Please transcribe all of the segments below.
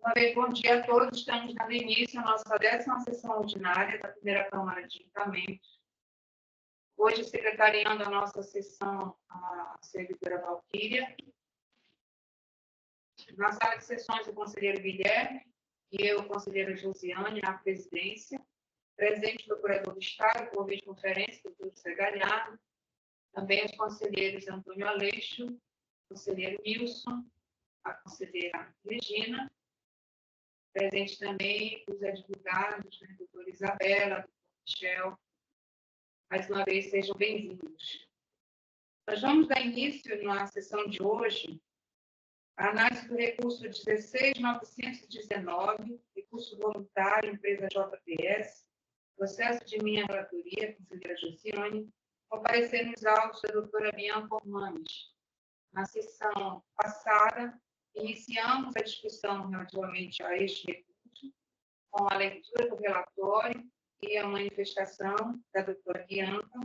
Uma vez, bom dia a todos. Estamos dando início à nossa 10ª sessão ordinária da primeira Câmara de Juntamentos. Hoje, secretariando a nossa sessão, a servidora Valquíria. Na sala de sessões, o conselheiro Guilherme e eu, conselheira Josiane, na presidência. Presente o procurador do Estado, por videoconferência, doutor José Galhardo. Também os conselheiros Antônio Aleixo, conselheiro Wilson, a conselheira Regina. Presente também os advogados, né, doutora Isabela, doutor Michel. Mais uma vez, sejam bem-vindos. Nós vamos dar início na sessão de hoje à análise do recurso 16.919, recurso voluntário, empresa JPS, processo de minha relatoria, conselheira Josiane, comparecer nos autos da doutora Bianca Ormanes. Na sessão passada, iniciamos a discussão relativamente a este recurso, com a leitura do relatório e a manifestação da doutora Bianca,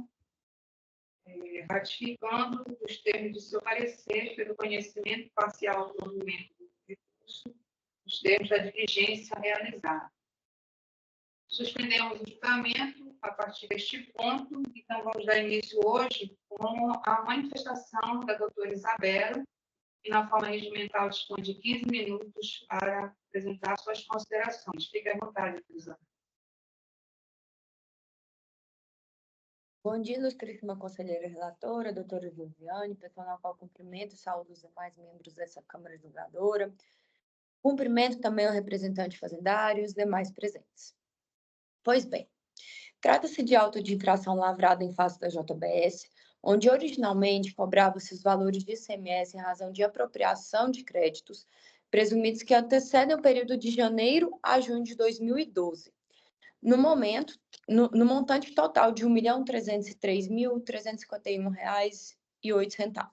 ratificando os termos de seu parecer pelo conhecimento parcial do movimento do recurso, os termos da diligência realizada. Suspendemos o julgamento a partir deste ponto, então vamos dar início hoje com a manifestação da doutora Isabela, que na forma regimental dispõe de 15 minutos para apresentar suas considerações. Fique à vontade, Isabela. Bom dia, ilustríssima conselheira relatora, doutora Josiane, pessoal na qual cumprimento e saúdo os demais membros dessa Câmara Julgadora. Cumprimento também o representante fazendário e os demais presentes. Pois bem, trata-se de auto de infração lavrado em face da JBS, onde originalmente cobrava-se os valores de ICMS em razão de apropriação de créditos presumidos que antecedem o período de janeiro a junho de 2012. No montante total de R$ 1.303.351,08.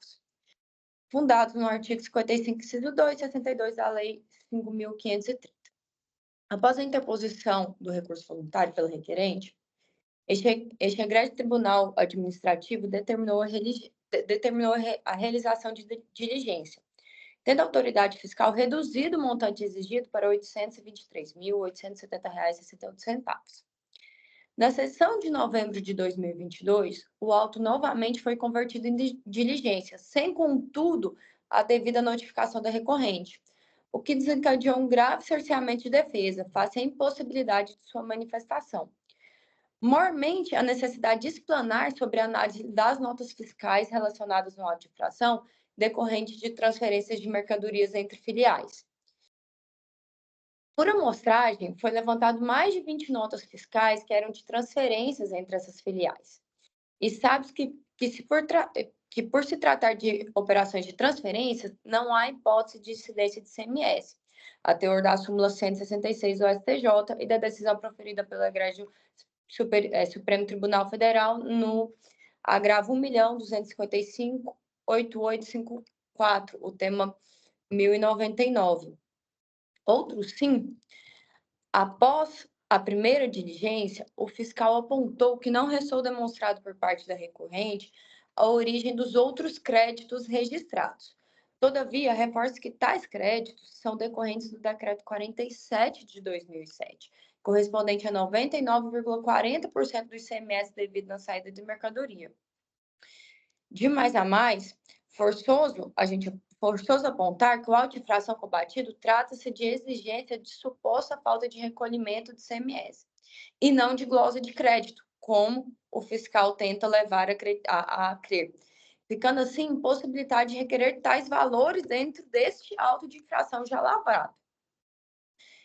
Fundados no artigo 55, inciso 2 e 62 da Lei 5.530. Após a interposição do recurso voluntário pelo requerente, este egrégio tribunal administrativo determinou a realização de diligência, tendo a autoridade fiscal reduzido o montante exigido para R$ 823.870,68. Na sessão de novembro de 2022, o auto novamente foi convertido em diligência, sem, contudo, a devida notificação da recorrente, o que desencadeou um grave cerceamento de defesa, face à impossibilidade de sua manifestação. Mormente, a necessidade de explanar sobre a análise das notas fiscais relacionadas no auto de infração decorrente de transferências de mercadorias entre filiais. Por amostragem, foi levantado mais de 20 notas fiscais que eram de transferências entre essas filiais. E sabe-se que por se tratar de operações de transferência, não há hipótese de incidência de ICMS, a teor da súmula 166 do STJ e da decisão proferida pelo egrégio Supremo Tribunal Federal no agravo 1.255.8854, o tema 1099. Outro sim, após a primeira diligência, o fiscal apontou que não restou demonstrado por parte da recorrente a origem dos outros créditos registrados. Todavia, reforça que tais créditos são decorrentes do Decreto 47 de 2007, correspondente a 99,40% do ICMS devido na saída de mercadoria. De mais a mais, forçoso apontar que o auto de infração combatido trata-se de exigência de suposta falta de recolhimento de ICMS, e não de glosa de crédito, como o fiscal tenta levar a crer, ficando assim impossibilidade de requerer tais valores dentro deste auto de infração já lavrado.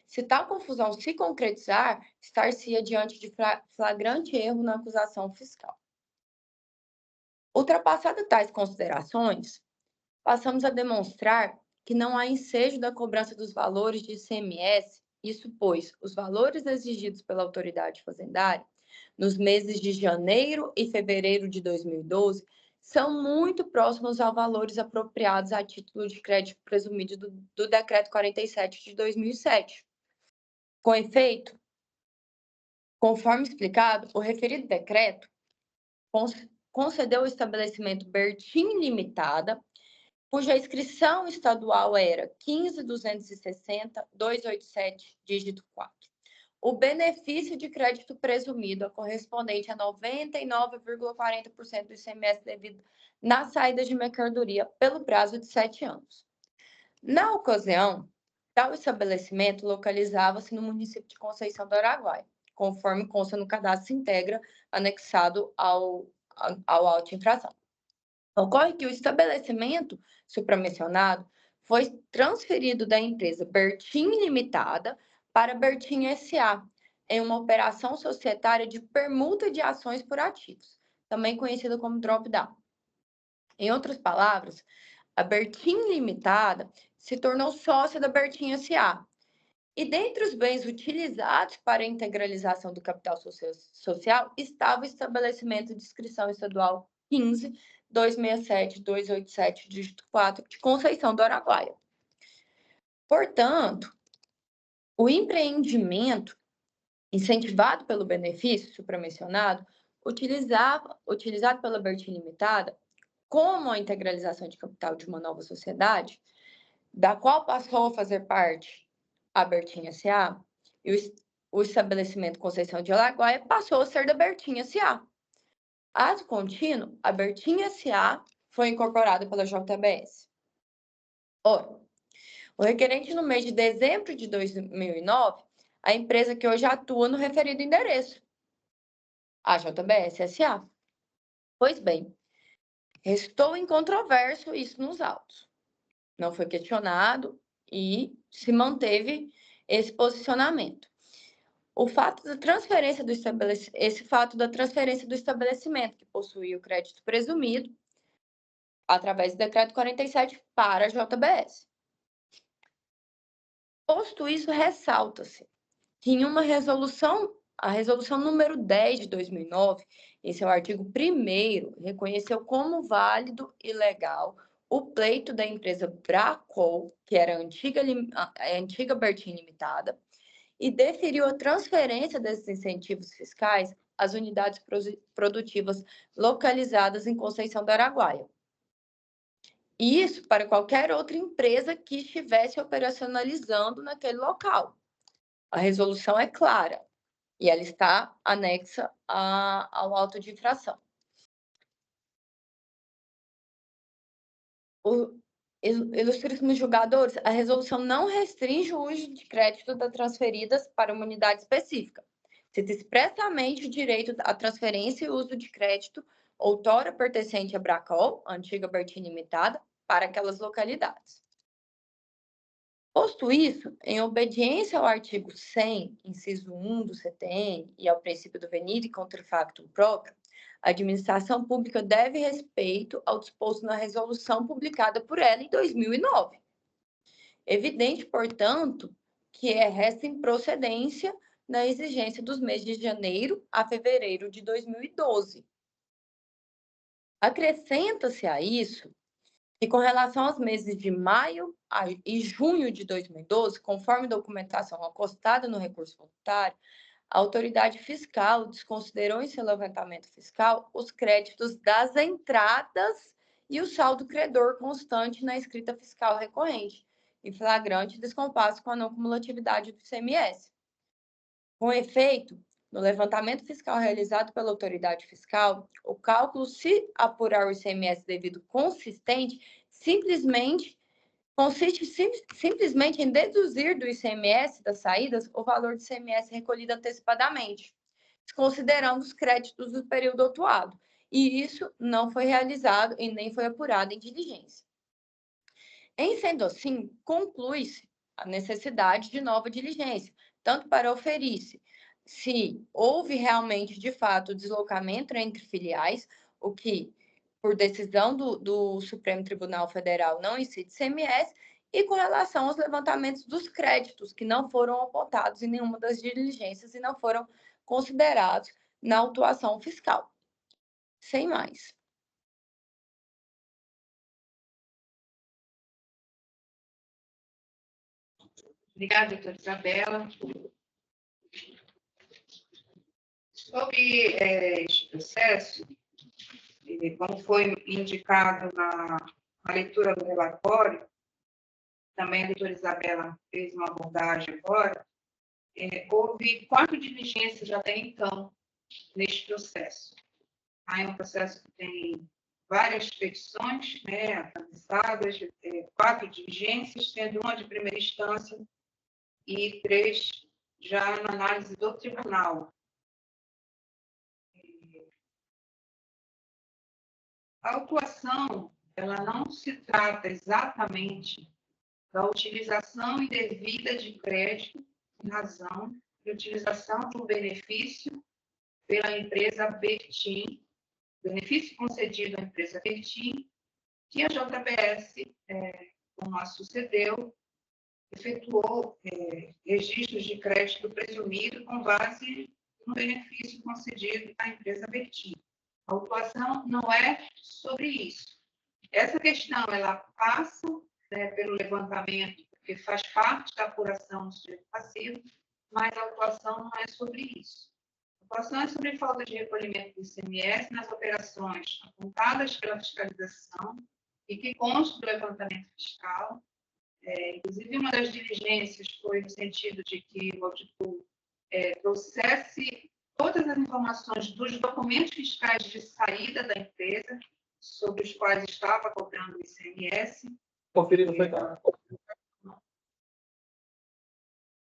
Se tal confusão se concretizar, estar-se-ia diante de flagrante erro na acusação fiscal. Ultrapassadas tais considerações, passamos a demonstrar que não há ensejo da cobrança dos valores de ICMS, isso pois, os valores exigidos pela autoridade fazendária nos meses de janeiro e fevereiro de 2012 são muito próximos aos valores apropriados a título de crédito presumido do Decreto 47 de 2007. Com efeito, conforme explicado, o referido decreto concedeu ao estabelecimento Bertin Limitada cuja inscrição estadual era 15.260.287, dígito 4. O benefício de crédito presumido é correspondente a 99,40% do ICMS devido na saída de mercadoria pelo prazo de 7 anos. Na ocasião, tal estabelecimento localizava-se no município de Conceição do Araguaia, conforme consta no cadastro Integra anexado ao auto de infração. Ocorre que o estabelecimento supramencionado foi transferido da empresa Bertin Limitada para Bertin S.A., em uma operação societária de permuta de ações por ativos, também conhecida como drop-down. Em outras palavras, a Bertin Limitada se tornou sócia da Bertin S.A., e dentre os bens utilizados para a integralização do capital social estava o estabelecimento de inscrição estadual 15.267.287, dígito 4, de Conceição do Araguaia. Portanto, o empreendimento incentivado pelo benefício supramencionado, utilizado pela Bertin Limitada, como a integralização de capital de uma nova sociedade, da qual passou a fazer parte a Bertin S.A., e o estabelecimento Conceição de Araguaia passou a ser da Bertin S.A. Ato contínuo, a Bertin S.A. foi incorporada pela JBS. Ora, o requerente no mês de dezembro de 2009, a empresa que hoje atua no referido endereço, a JBS S.A. Pois bem, restou incontroverso isso nos autos. Não foi questionado e se manteve esse posicionamento. Esse fato da transferência do estabelecimento, que possuía o crédito presumido, através do decreto 47 para a JBS. Posto isso, ressalta-se que em uma resolução, a resolução número 10 de 2009, em seu artigo 1º, reconheceu como válido e legal o pleito da empresa Bracol, que era a antiga Bertin Limitada, e deferiu a transferência desses incentivos fiscais às unidades produtivas localizadas em Conceição do Araguaia. E isso para qualquer outra empresa que estivesse operacionalizando naquele local. A resolução é clara e ela está anexa ao auto de infração. Ilustríssimos julgadores, a resolução não restringe o uso de crédito das transferidas para uma unidade específica. Cita expressamente o direito à transferência e uso de crédito outrora pertencente à Bracol, a antiga Bertin Limitada, para aquelas localidades. Posto isso, em obediência ao artigo 100, inciso 1 do CTN e ao princípio do venire contra factum próprio, a administração pública deve respeito ao disposto na resolução publicada por ela em 2009. Evidente, portanto, que resta improcedência na exigência dos meses de janeiro a fevereiro de 2012. Acrescenta-se a isso que, com relação aos meses de maio e junho de 2012, conforme documentação acostada no recurso voluntário, a autoridade fiscal desconsiderou em seu levantamento fiscal os créditos das entradas e o saldo credor constante na escrita fiscal recorrente, em flagrante descompasso com a não cumulatividade do ICMS. Com efeito, no levantamento fiscal realizado pela autoridade fiscal, o cálculo, se apurar o ICMS devido consistente, consiste simplesmente em deduzir do ICMS das saídas o valor do ICMS recolhido antecipadamente, considerando os créditos do período autuado. E isso não foi realizado e nem foi apurado em diligência. Em sendo assim, conclui-se a necessidade de nova diligência, tanto para oferir-se se houve realmente, de fato, deslocamento entre filiais, o que, por decisão do Supremo Tribunal Federal, não incide ICMS, e com relação aos levantamentos dos créditos, que não foram apontados em nenhuma das diligências e não foram considerados na autuação fiscal. Sem mais. Obrigada, doutora Isabela. Sobre este processo, como foi indicado na a leitura do relatório, também a doutora Isabela fez uma abordagem agora, houve 4 diligências até então neste processo. Aí é um processo que tem várias petições, né, avançadas, 4 diligências, sendo uma de primeira instância e 3 já na análise do tribunal. A autuação, ela não se trata exatamente da utilização indevida de crédito em razão de utilização de um benefício pela empresa Bertin, benefício concedido à empresa Bertin, que a JBS, como a sucedeu, efetuou registros de crédito presumido com base no benefício concedido à empresa Bertin. A autuação não é sobre isso. Essa questão, ela passa, né, pelo levantamento, porque faz parte da apuração do sujeito passivo, mas a autuação não é sobre isso. A autuação é sobre falta de recolhimento do ICMS nas operações apontadas pela fiscalização e que constam do levantamento fiscal. Inclusive, uma das diligências foi no sentido de que o auditor trouxesse todas as informações dos documentos fiscais de saída da empresa, sobre os quais estava cobrando o ICMS. Conferindo, foi claro.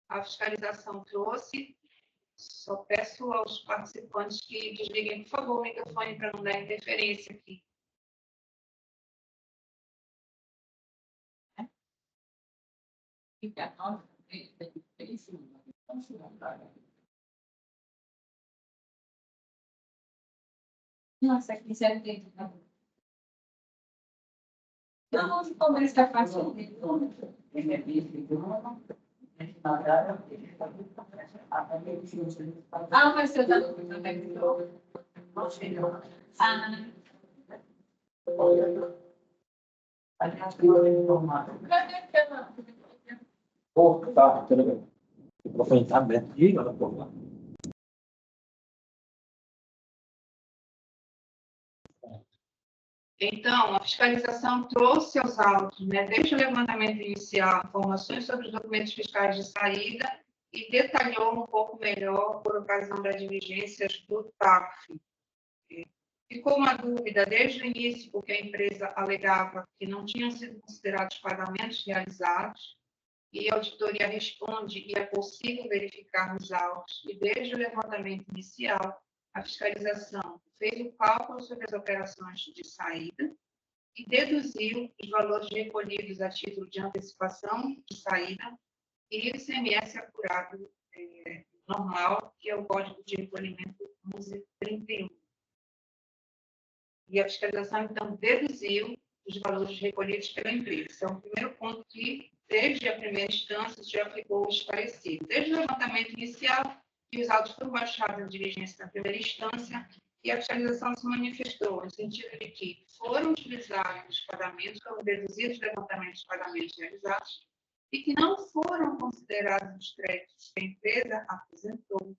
A fiscalização trouxe. Só peço aos participantes que desliguem, por favor, o microfone para não dar interferência aqui. Nossa, que sério dentro. Não, como ele está fazendo? Ah, mas você está também. Cadê aquela? Tá, tudo bem. O microfone está aberto aqui, olha por lá. Então, a fiscalização trouxe aos autos, né, desde o levantamento inicial, informações sobre os documentos fiscais de saída e detalhou um pouco melhor por ocasião das diligências do TAF. Ficou uma dúvida desde o início, porque a empresa alegava que não tinham sido considerados pagamentos realizados, e a auditoria responde e é possível verificar nos autos, e desde o levantamento inicial, a fiscalização fez o cálculo sobre as operações de saída e deduziu os valores recolhidos a título de antecipação de saída e o ICMS apurado normal, que é o Código de Recolhimento 1131. E a fiscalização, então, deduziu os valores recolhidos pela empresa. Esse é o primeiro ponto que, desde a primeira instância, já ficou esclarecido. Desde o levantamento inicial, que os autos foram baixados em diligência da primeira instância, e a fiscalização se manifestou no sentido de que foram utilizados os pagamentos, foram deduzidos os levantamentos de pagamentos realizados, e que não foram considerados os créditos que a empresa apresentou,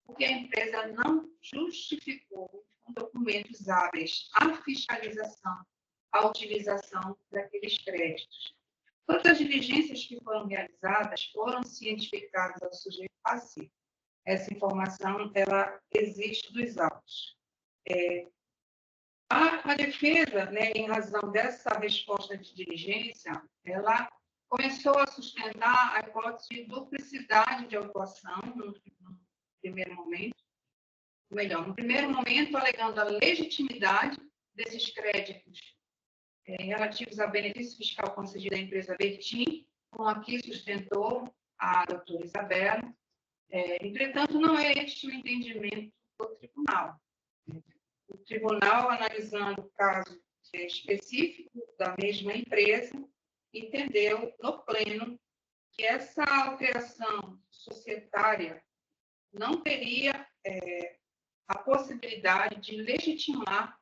porque a empresa não justificou com documentos hábeis à fiscalização a utilização daqueles créditos. Todas as diligências que foram realizadas foram cientificadas ao sujeito passivo. Essa informação, ela existe dos autos. A defesa, né, em razão dessa resposta de diligência, ela começou a sustentar a hipótese de duplicidade de autuação no primeiro momento, no primeiro momento, alegando a legitimidade desses créditos relativos ao benefício fiscal concedido à empresa Bertin, como aqui sustentou a doutora Isabela. Entretanto, não é este o entendimento do tribunal. O tribunal, analisando o caso específico da mesma empresa, entendeu no pleno que essa alteração societária não teria a possibilidade de legitimar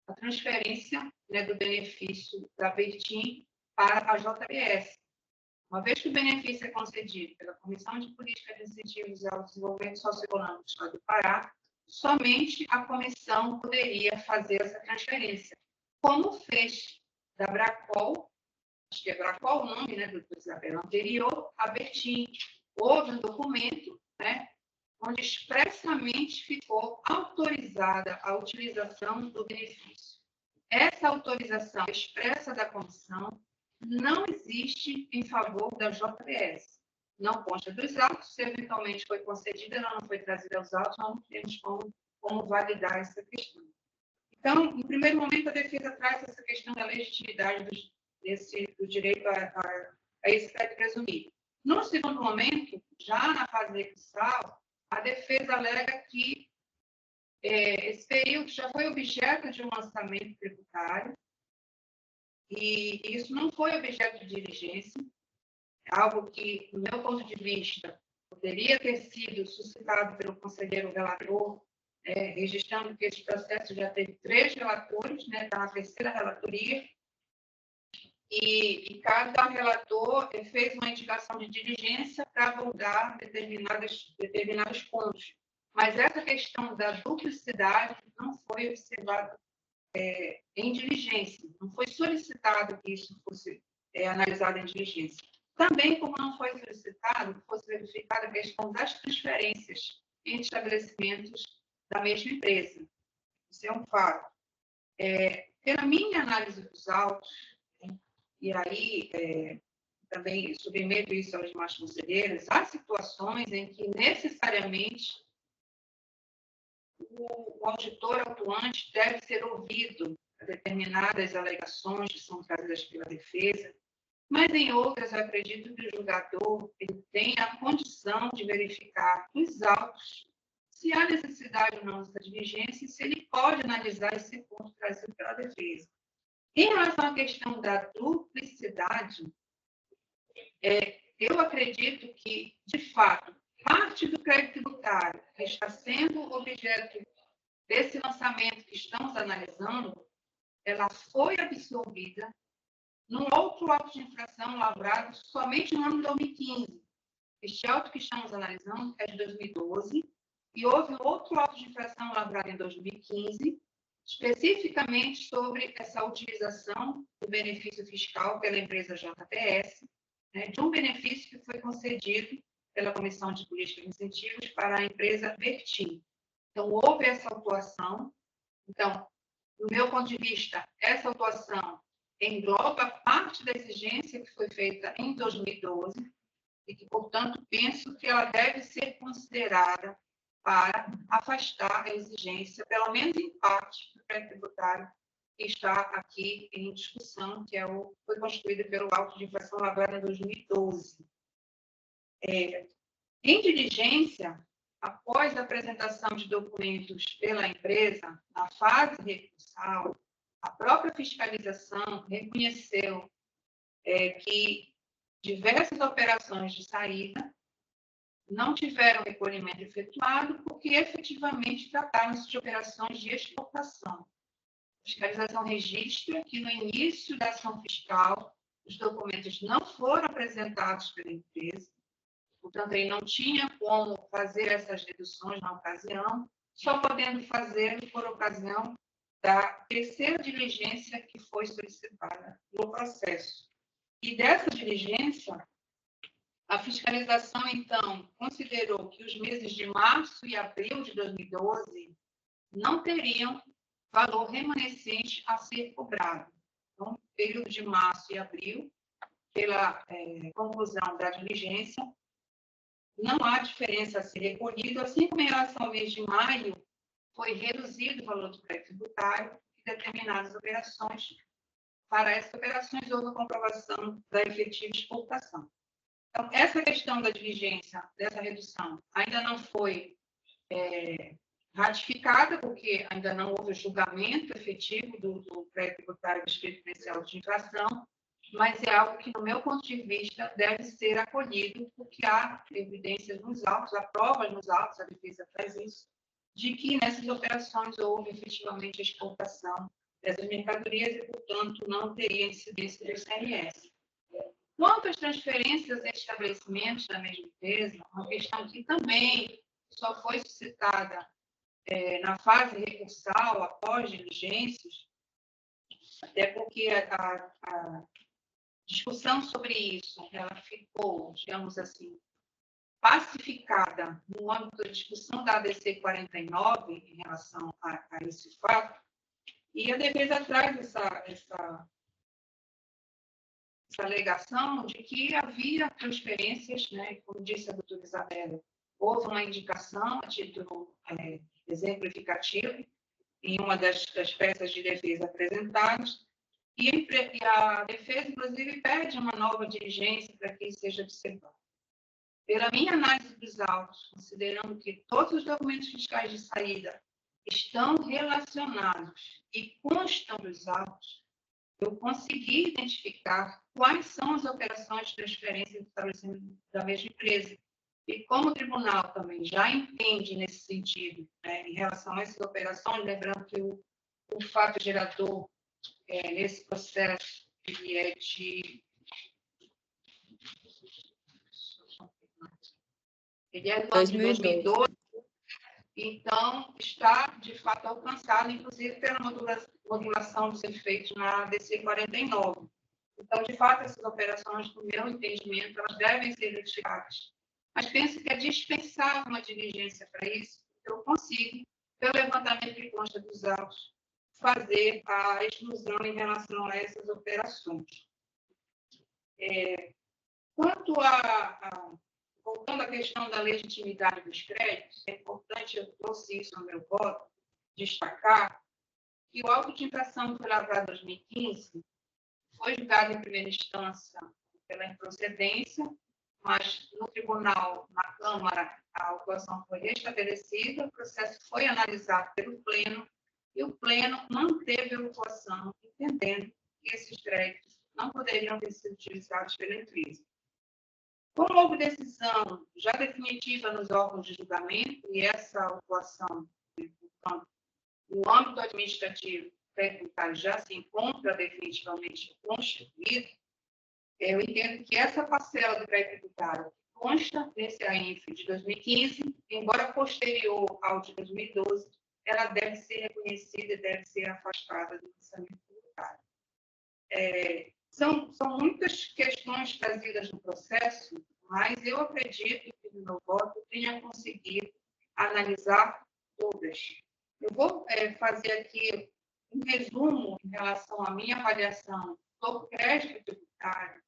a transferência, né, do benefício da Bertin para a JBS. Uma vez que o benefício é concedido pela Comissão de Política de Incentivos ao Desenvolvimento Socioeconômico do Estado do Pará, somente a comissão poderia fazer essa transferência, como fez da Bracol, acho que é Bracol o nome, né, do Isabel anterior, a Bertin. Houve um documento, né, onde expressamente ficou autorizada a utilização do benefício. Essa autorização expressa da comissão não existe em favor da JBS. Não consta dos autos, se eventualmente foi concedida, ela não foi trazida aos autos, nós não temos como validar essa questão. Então, no primeiro momento, a defesa traz essa questão da legitimidade do direito a esse crédito presumido. No segundo momento, já na fase recursal, a defesa alega que esse período já foi objeto de um lançamento tributário e isso não foi objeto de diligência, algo que, do meu ponto de vista, poderia ter sido suscitado pelo conselheiro relator, registrando que esse processo já teve 3 relatores, né, está na 3ª relatoria, e cada relator fez uma indicação de diligência para abordar determinados pontos. Mas essa questão da duplicidade não foi observada em diligência, não foi solicitado que isso fosse analisado em diligência. Também, como não foi solicitado, que fosse verificada a questão das transferências entre estabelecimentos da mesma empresa. Isso é um fato. Pela minha análise dos autos, e aí também submeto isso aos demais conselheiros, há situações em que necessariamente o auditor atuante deve ser ouvido a determinadas alegações que são trazidas pela defesa, mas em outras eu acredito que o julgador ele tem a condição de verificar os autos se há necessidade ou não dessa diligência e se ele pode analisar esse ponto trazido pela defesa. Em relação à questão da duplicidade, eu acredito que, de fato, parte do crédito tributário que está sendo objeto desse lançamento que estamos analisando, ela foi absorvida num outro auto de infração lavrado somente no ano de 2015. Este auto que estamos analisando é de 2012 e houve outro auto de infração lavrado em 2015, especificamente sobre essa utilização do benefício fiscal pela empresa JBS, né, de um benefício que foi concedido pela Comissão de Política e Incentivos para a empresa Bertin. Então, houve essa autuação. Então, do meu ponto de vista, essa autuação engloba parte da exigência que foi feita em 2012 e que, portanto, penso que ela deve ser considerada para afastar a exigência, pelo menos em parte, do crédito tributário que está aqui em discussão, que foi constituído pelo auto de infração lavrado em 2012. Em diligência, após a apresentação de documentos pela empresa, na fase recursal, a própria fiscalização reconheceu que diversas operações de saída não tiveram recolhimento efetuado porque efetivamente trataram-se de operações de exportação. A fiscalização registra que no início da ação fiscal os documentos não foram apresentados pela empresa, portanto, ele não tinha como fazer essas deduções na ocasião, só podendo fazê-lo por ocasião da 3ª diligência que foi solicitada no processo. E dessa diligência, a fiscalização, então, considerou que os meses de março e abril de 2012 não teriam valor remanescente a ser cobrado. Então, período de março e abril, pela conclusão da diligência, não há diferença a ser recolhido, assim como em relação ao mês de maio, foi reduzido o valor do crédito tributário e determinadas operações. Para essas operações, houve a comprovação da efetiva exportação. Então, essa questão da diligência, dessa redução, ainda não foi ratificada, porque ainda não houve julgamento efetivo do crédito tributário descrito nesse auto de infração, mas é algo que, no meu ponto de vista, deve ser acolhido, porque há evidências nos autos, há provas nos autos, a defesa faz isso, de que nessas operações houve efetivamente a exportação dessas mercadorias e, portanto, não teria incidência do ICMS. Quanto às transferências entre estabelecimentos da mesma empresa, uma questão que também só foi suscitada na fase recursal, após diligências, até porque a discussão sobre isso, ela ficou, digamos assim, pacificada no âmbito da discussão da ADC 49 em relação a esse fato, e a defesa traz essa alegação de que havia transferências, né, como disse a doutora Isabela, houve uma indicação a título exemplificativo em uma das peças de defesa apresentadas, e a defesa, inclusive, pede uma nova diligência para que isso seja observado. Pela minha análise dos autos, considerando que todos os documentos fiscais de saída estão relacionados e constam dos autos, eu consegui identificar quais são as operações de transferência de estabelecimento da mesma empresa. E como o tribunal também já entende nesse sentido, né, em relação a essas operações, lembrando que o fato gerador nesse processo ele é de 2012, então está, de fato, alcançado, inclusive, pela modulação dos efeitos na DC 49. Então, de fato, essas operações, no meu entendimento, elas devem ser identificadas. Mas penso que é dispensável uma diligência para isso, porque eu consigo, pelo levantamento que consta dos autos, fazer a exclusão em relação a essas operações. Quanto voltando à questão da legitimidade dos créditos, é importante, eu trouxe isso no meu voto, destacar que o auto de infração que foi lavrado em 2015 foi julgado em primeira instância pela improcedência, mas no tribunal, na Câmara, a autuação foi restabelecida, o processo foi analisado pelo Pleno, e o Pleno manteve a autuação, entendendo que esses créditos não poderiam ter sido utilizados pela empresa. Como houve decisão já definitiva nos órgãos de julgamento, e essa autuação, portanto, no âmbito administrativo, tributário já se encontra definitivamente constituído, eu entendo que essa parcela do crédito tributário consta nesse AINF de 2015, embora posterior ao de 2012, ela deve ser reconhecida e deve ser afastada do orçamento tributário. São muitas questões trazidas no processo, mas eu acredito que no meu voto eu tenha conseguido analisar todas. Eu vou fazer aqui um resumo em relação à minha avaliação do crédito tributário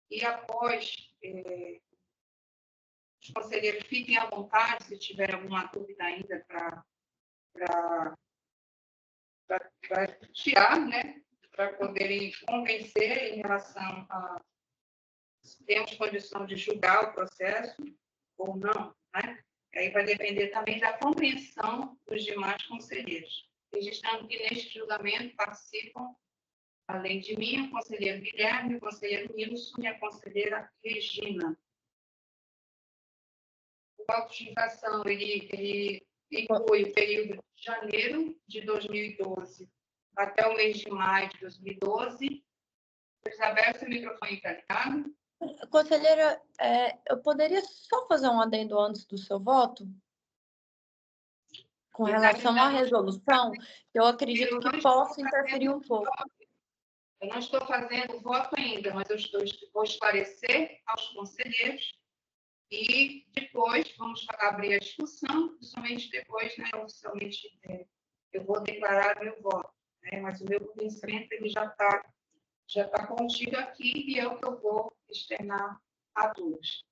e após os conselheiros fiquem à vontade se tiver alguma dúvida ainda para tirar, né? Para poderem convencer em relação a se temos condição de julgar o processo ou não, né? Aí vai depender também da compreensão dos demais conselheiros. Registrando que neste julgamento participam, além de mim, o conselheiro Guilherme, o conselheiro Nilson e a conselheira Regina. O auto de infração, ele inclui o período de janeiro de 2012 até o mês de maio de 2012. Isabel, seu microfone está ligado? Conselheira, eu poderia só fazer um adendo antes do seu voto? Com relação à resolução, eu acredito que possa interferir um pouco. Eu não estou fazendo voto ainda, mas vou esclarecer aos conselheiros e depois vamos abrir a discussão, somente depois, né, oficialmente, eu vou declarar meu voto, né, mas o meu conhecimento ele já está contido aqui e é o que eu vou externar a todos.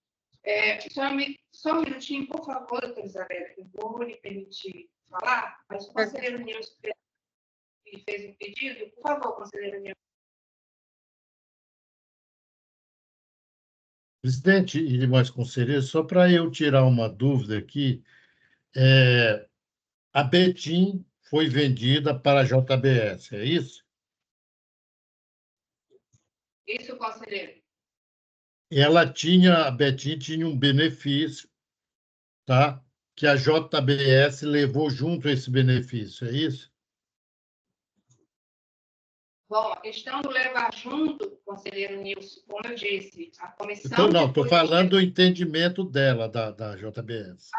Só um minutinho, por favor, doutora Isabela, eu vou lhe permitir falar, mas o conselheiro Nilson fez um pedido. Por favor, conselheiro Nilson. Presidente e demais conselheiros, só para eu tirar uma dúvida aqui, a Betim foi vendida para a JBS, é isso? Isso, conselheiro. A Betim tinha um benefício, tá? Que a JBS levou junto esse benefício, é isso? Bom, a questão do levar junto, conselheiro Nilson, como eu disse, a comissão... Então, não, estou falando do entendimento dela, da JBS.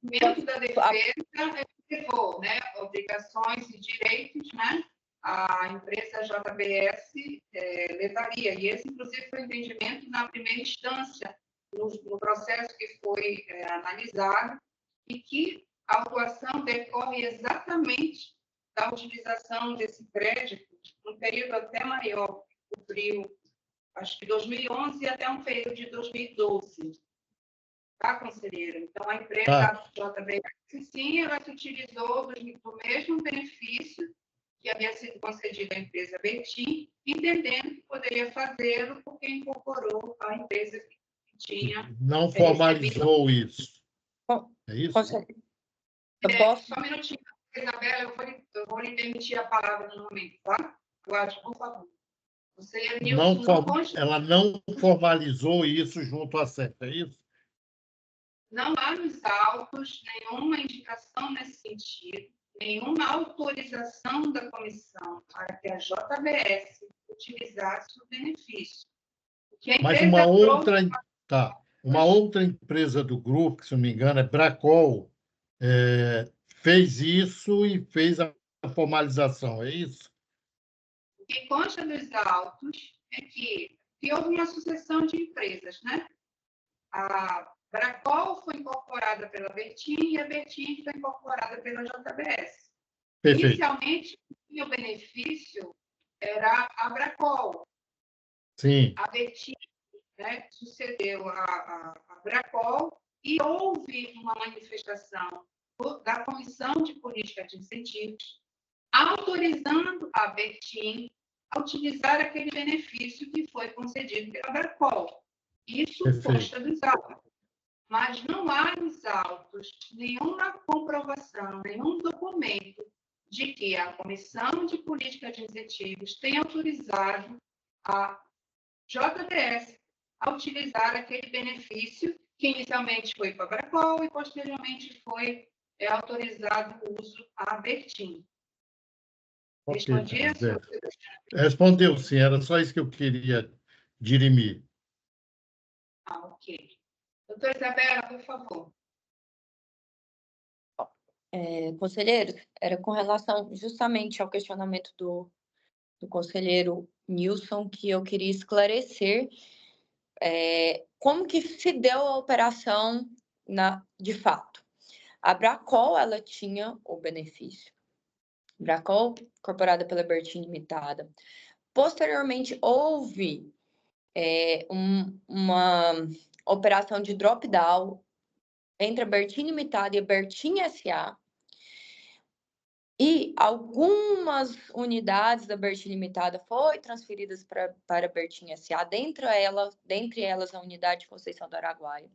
O entendimento da defesa levou, né, obrigações e direitos, né, a empresa JBS levaria. E esse, inclusive, foi o entendimento na primeira instância, no processo que foi analisado, e que a autuação decorre exatamente da utilização desse crédito num período até maior, que cobriu, acho que 2011 até um período de 2012. Tá, conselheiro? Então, a empresa JBS, sim, ela se utilizou do mesmo benefício que havia sido concedido à empresa Betim, entendendo que poderia fazê-lo porque incorporou a empresa que tinha... Não formalizou isso. É isso? Conselheiro, eu posso? Só um minutinho, Isabela, eu vou lhe permitir a palavra no momento, tá? Guarde, por favor. Conselheiro Nilson, ela não formalizou isso junto à CEF, é isso? Não há nos autos nenhuma indicação nesse sentido, nenhuma autorização da comissão para que a JBS utilizasse o benefício. Mas uma outra empresa do grupo, que se não me engano, é Bracol, fez isso e fez a formalização, é isso? O que consta dos autos é que houve uma sucessão de empresas, né? A Bracol foi incorporada pela Betim e a Betim foi incorporada pela JBS. Perfeito. Inicialmente, o benefício era a Bracol. Sim. A Betim, né, sucedeu a Bracol e houve uma manifestação da Comissão de Política de Incentivos autorizando a Betim a utilizar aquele benefício que foi concedido pela Bracol. Isso consta dos autos. Mas não há nos autos nenhuma comprovação, nenhum documento de que a Comissão de Política de Incentivos tenha autorizado a JBS a utilizar aquele benefício que inicialmente foi para a Bracol e posteriormente foi autorizado o uso à Betim. Respondi a sua pergunta? Respondeu, sim. Era só isso que eu queria dirimir. Ok. Doutora Isabela, por favor. Conselheiro, era com relação justamente ao questionamento do conselheiro Nilson que eu queria esclarecer como que se deu a operação de fato. A Bracol, ela tinha o benefício. Bracol, incorporada pela Bertin Limitada. Posteriormente, houve uma operação de drop-down entre a Bertin Limitada e a Bertin SA. E algumas unidades da Bertin Limitada foram transferidas para a Bertin SA, dentre elas a unidade de Conceição do Araguaia.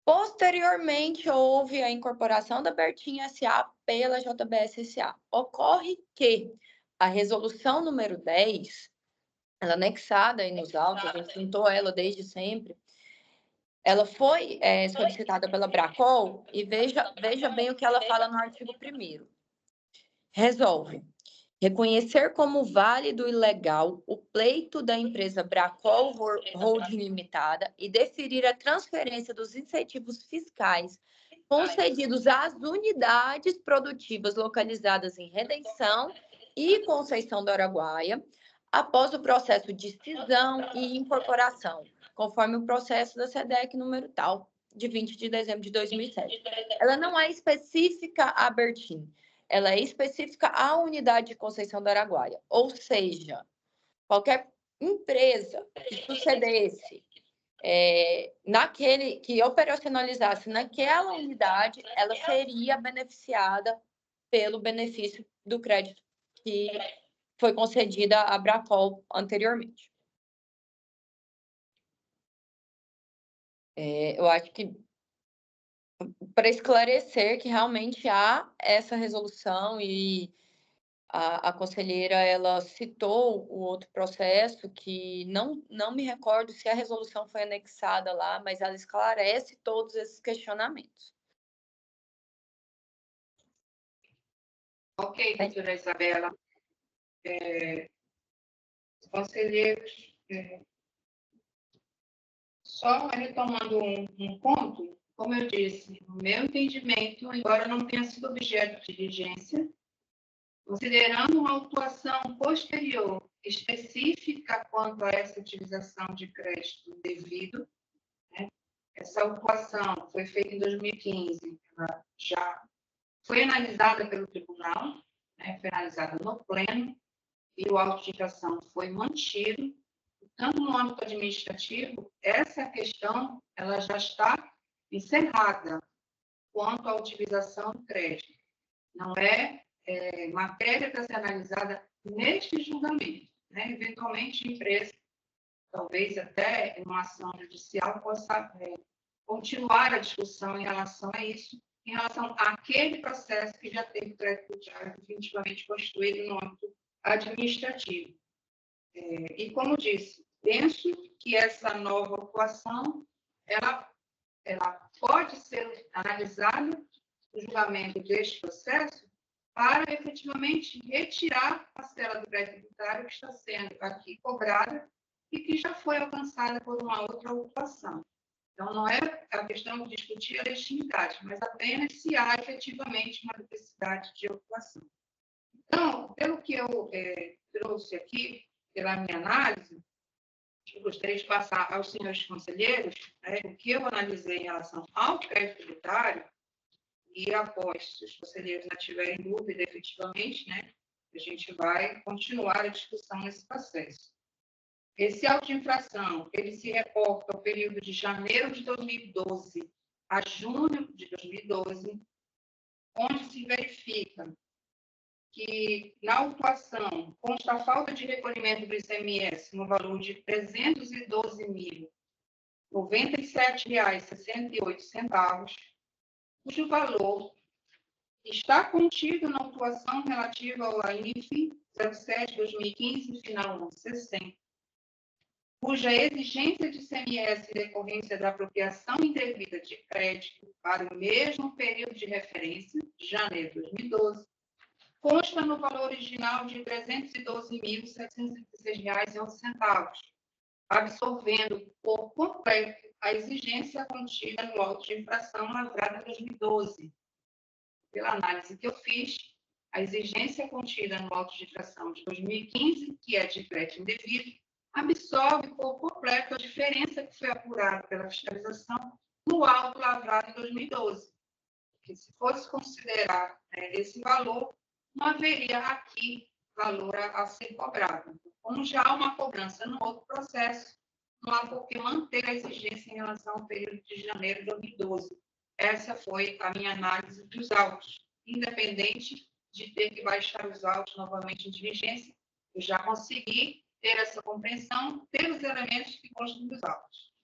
Posteriormente, houve a incorporação da Bertin SA pela JBS SA. Ocorre que a resolução número 10, ela anexada aí nos autos, a gente tentou ela desde sempre, ela foi solicitada pela Bracol e veja bem o que ela fala no artigo 1º. Resolve reconhecer como válido e legal o pleito da empresa Bracol Holding Limitada e deferir a transferência dos incentivos fiscais concedidos às unidades produtivas localizadas em Redenção e Conceição do Araguaia, após o processo de cisão e incorporação, conforme o processo da SEDEC número tal, de 20 de dezembro de 2007. Ela não é específica à Bertin, ela é específica à unidade de Conceição do Araguaia. Ou seja, qualquer empresa que sucedesse que operacionalizasse naquela unidade, ela seria beneficiada pelo benefício do crédito que foi concedida à Bracol anteriormente. Eu acho que para esclarecer que realmente há essa resolução e a conselheira ela citou o outro processo que não me recordo se a resolução foi anexada lá, mas ela esclarece todos esses questionamentos. Ok, doutora Isabela. Conselheiros, só retomando um ponto, como eu disse, no meu entendimento, embora não tenha sido objeto de diligência, Considerando uma autuação posterior específica quanto a essa utilização de crédito devido, né? Essa autuação foi feita em 2015, ela já foi analisada pelo tribunal, né? Foi analisada no pleno, e o auto de infração foi mantido. Tanto no âmbito administrativo, essa questão ela já está encerrada quanto à utilização do crédito. Não é, matéria para ser analisada neste julgamento. Né? Eventualmente, a empresa, talvez até em uma ação judicial, possa continuar a discussão em relação a isso, em relação àquele processo que já teve crédito definitivamente constituído no âmbito administrativo. E, como disse, penso que essa nova autuação ela pode ser analisada no julgamento deste processo para efetivamente retirar a parcela do crédito tributário que está sendo aqui cobrada e que já foi alcançada por uma outra autuação. Então, não é a questão de discutir a legitimidade, mas apenas se há efetivamente uma necessidade de autuação. Então, pelo que eu trouxe aqui, pela minha análise, eu gostaria de passar aos senhores conselheiros, né, o que eu analisei em relação ao crédito tributário, e após, se os conselheiros não tiverem dúvida, efetivamente, né, a gente vai continuar a discussão nesse processo. Esse auto de infração, ele se reporta ao período de janeiro de 2012 a junho de 2012, onde se verifica que na autuação consta a falta de recolhimento do ICMS no valor de R$ 312.097,68, cujo valor está contido na autuação relativa ao AIF 07/2015, final 1160, cuja exigência de ICMS em decorrência da apropriação indevida de crédito para o mesmo período de referência, janeiro de 2012, consta no valor original de R$ 312.716,11, absorvendo por completo a exigência contida no auto de infração lavrada em 2012. Pela análise que eu fiz, a exigência contida no auto de infração de 2015, que é de crédito indevido, absorve por completo a diferença que foi apurada pela fiscalização no auto lavrado em 2012. Porque se fosse considerar esse valor, não haveria aqui valor a ser cobrado. Como já há uma cobrança no outro processo, não há por que manter a exigência em relação ao período de janeiro de 2012. Essa foi a minha análise dos autos. Independente de ter que baixar os autos novamente em diligência, eu já consegui ter essa compreensão pelos elementos que constam dos autos.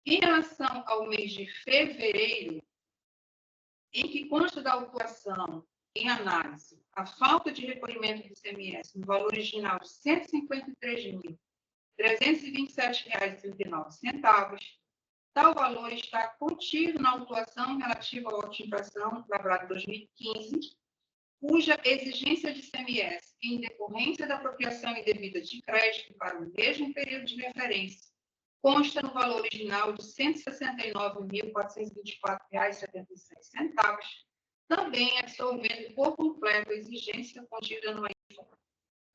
Em relação ao mês de fevereiro, em que consta da autuação em análise a falta de recolhimento do ICMS no valor original de R$ 153.327,39, tal valor está contido na autuação relativa ao auto de infração lavrado em 2015, cuja exigência de ICMS em decorrência da apropriação indevida de crédito para o mesmo período de referência consta no valor original de R$ 169.424,76, também absorvendo por completo a exigência contida no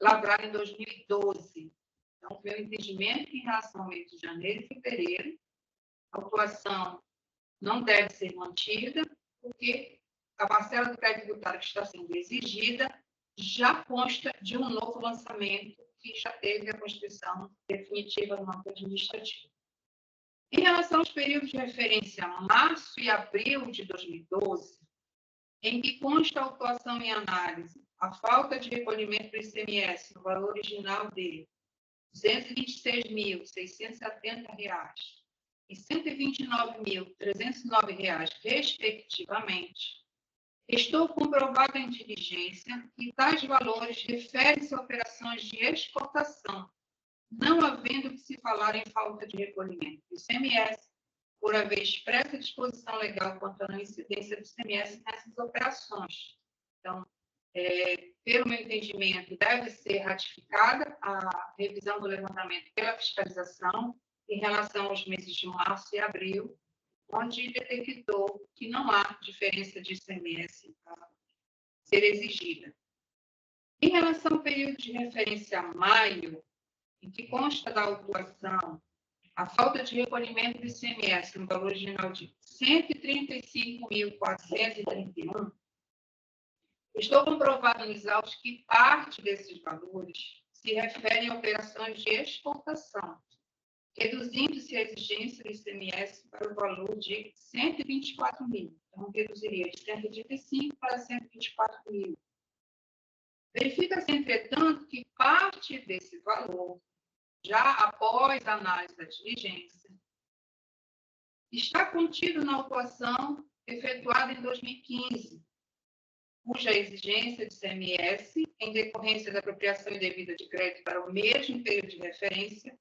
lavrado em 2012. Então, meu entendimento em relação ao mês de janeiro e fevereiro, a autuação não deve ser mantida, porque a parcela do crédito tributário que está sendo exigida já consta de um novo lançamento que já teve a constituição definitiva no âmbito administrativo. Em relação aos períodos de referência março e abril de 2012, em que consta a autuação em análise a falta de recolhimento do ICMS no valor original de R$ 226.670 e R$ 129.309, respectivamente, estou comprovado em diligência que tais valores referem-se a operações de exportação, não havendo que se falar em falta de recolhimento do ICMS, por haver expressa disposição legal quanto à não incidência do ICMS nessas operações. Então, pelo meu entendimento, deve ser ratificada a revisão do levantamento pela fiscalização em relação aos meses de março e abril, onde detectou que não há diferença de ICMS a ser exigida. Em relação ao período de referência a maio, em que consta da autuação a falta de recolhimento do ICMS no valor original de R$ 135.431, estou comprovado nos autos que parte desses valores se referem a operações de exportação, reduzindo-se a exigência do ICMS para o valor de R$ 124 mil. Então, reduziria de 135 para 124 mil. Verifica-se, entretanto, que parte desse valor, já após a análise da diligência, está contido na autuação efetuada em 2015, cuja exigência de ICMS, em decorrência da apropriação indevida de crédito para o mesmo período de referência,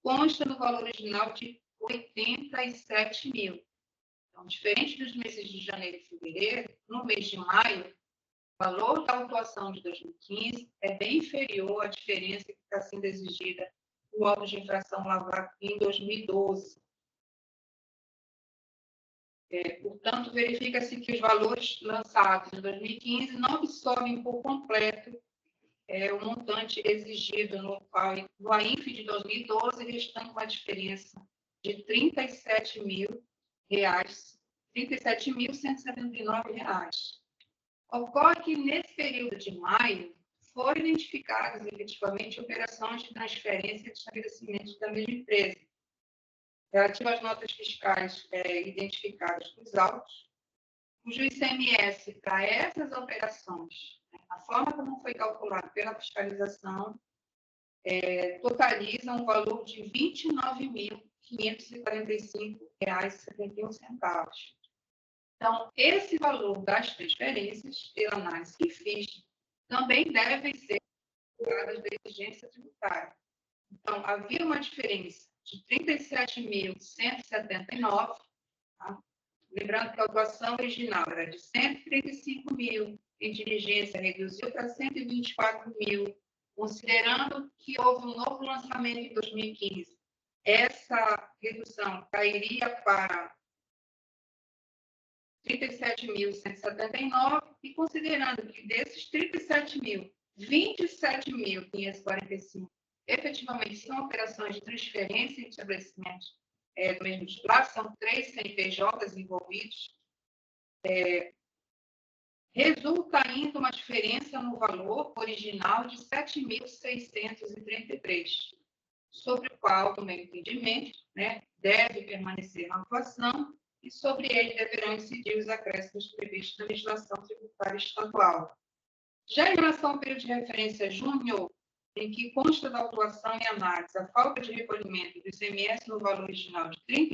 consta no valor original de 87 mil. Então, diferente dos meses de janeiro e fevereiro, no mês de maio, o valor da autuação de 2015 é bem inferior à diferença que está sendo exigida no auto de infração lavrado em 2012. Portanto, verifica-se que os valores lançados em 2015 não absorvem por completo o montante exigido no AINF de 2012, restando uma diferença de R$ 37.179. Ocorre que, nesse período de maio, foram identificadas efetivamente operações de transferência de estabelecimentos da mesma empresa, relativa às notas fiscais identificadas nos autos, cujo ICMS para essas operações, a forma como foi calculado pela fiscalização, totaliza um valor de R$ 29.545,71. Então, esse valor das transferências, pela análise que fiz, também devem ser calculadas da exigência tributária. Então, havia uma diferença de R$ 37.179, tá? Lembrando que a autuação original era de R$ 135 mil, em diligência reduziu para R$ 124 mil, considerando que houve um novo lançamento em 2015. Essa redução cairia para R$ 37.179, e considerando que desses 37 mil, 27.545 efetivamente são operações de transferência de estabelecimentos do mesmo titular, são 3 CNPJs envolvidos, resulta ainda uma diferença no valor original de R$ 7.633, sobre o qual, no meu entendimento, deve permanecer na autuação, e sobre ele deverão incidir os acréscimos previstos na legislação tributária estadual. Já em relação ao período de referência junho, em que consta da autuação e análise a falta de recolhimento do ICMS no valor original de R$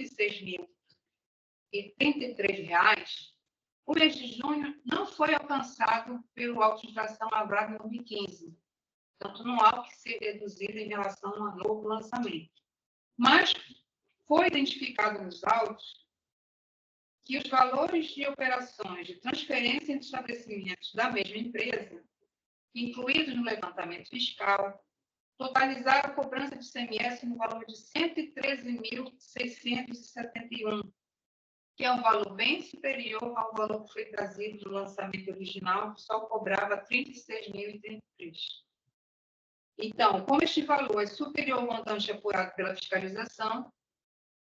36.033, o mês de junho não foi alcançado pelo auto de infração lavrado em 2015, portanto, não há o que ser reduzido em relação a um novo lançamento. Mas foi identificado nos autos que os valores de operações de transferência entre estabelecimentos da mesma empresa, incluídos no levantamento fiscal, totalizaram a cobrança de ICMS no valor de R$ 113.671, que é um valor bem superior ao valor que foi trazido do lançamento original, que só cobrava R$ 36.033. Então, como este valor é superior ao montante apurado pela fiscalização,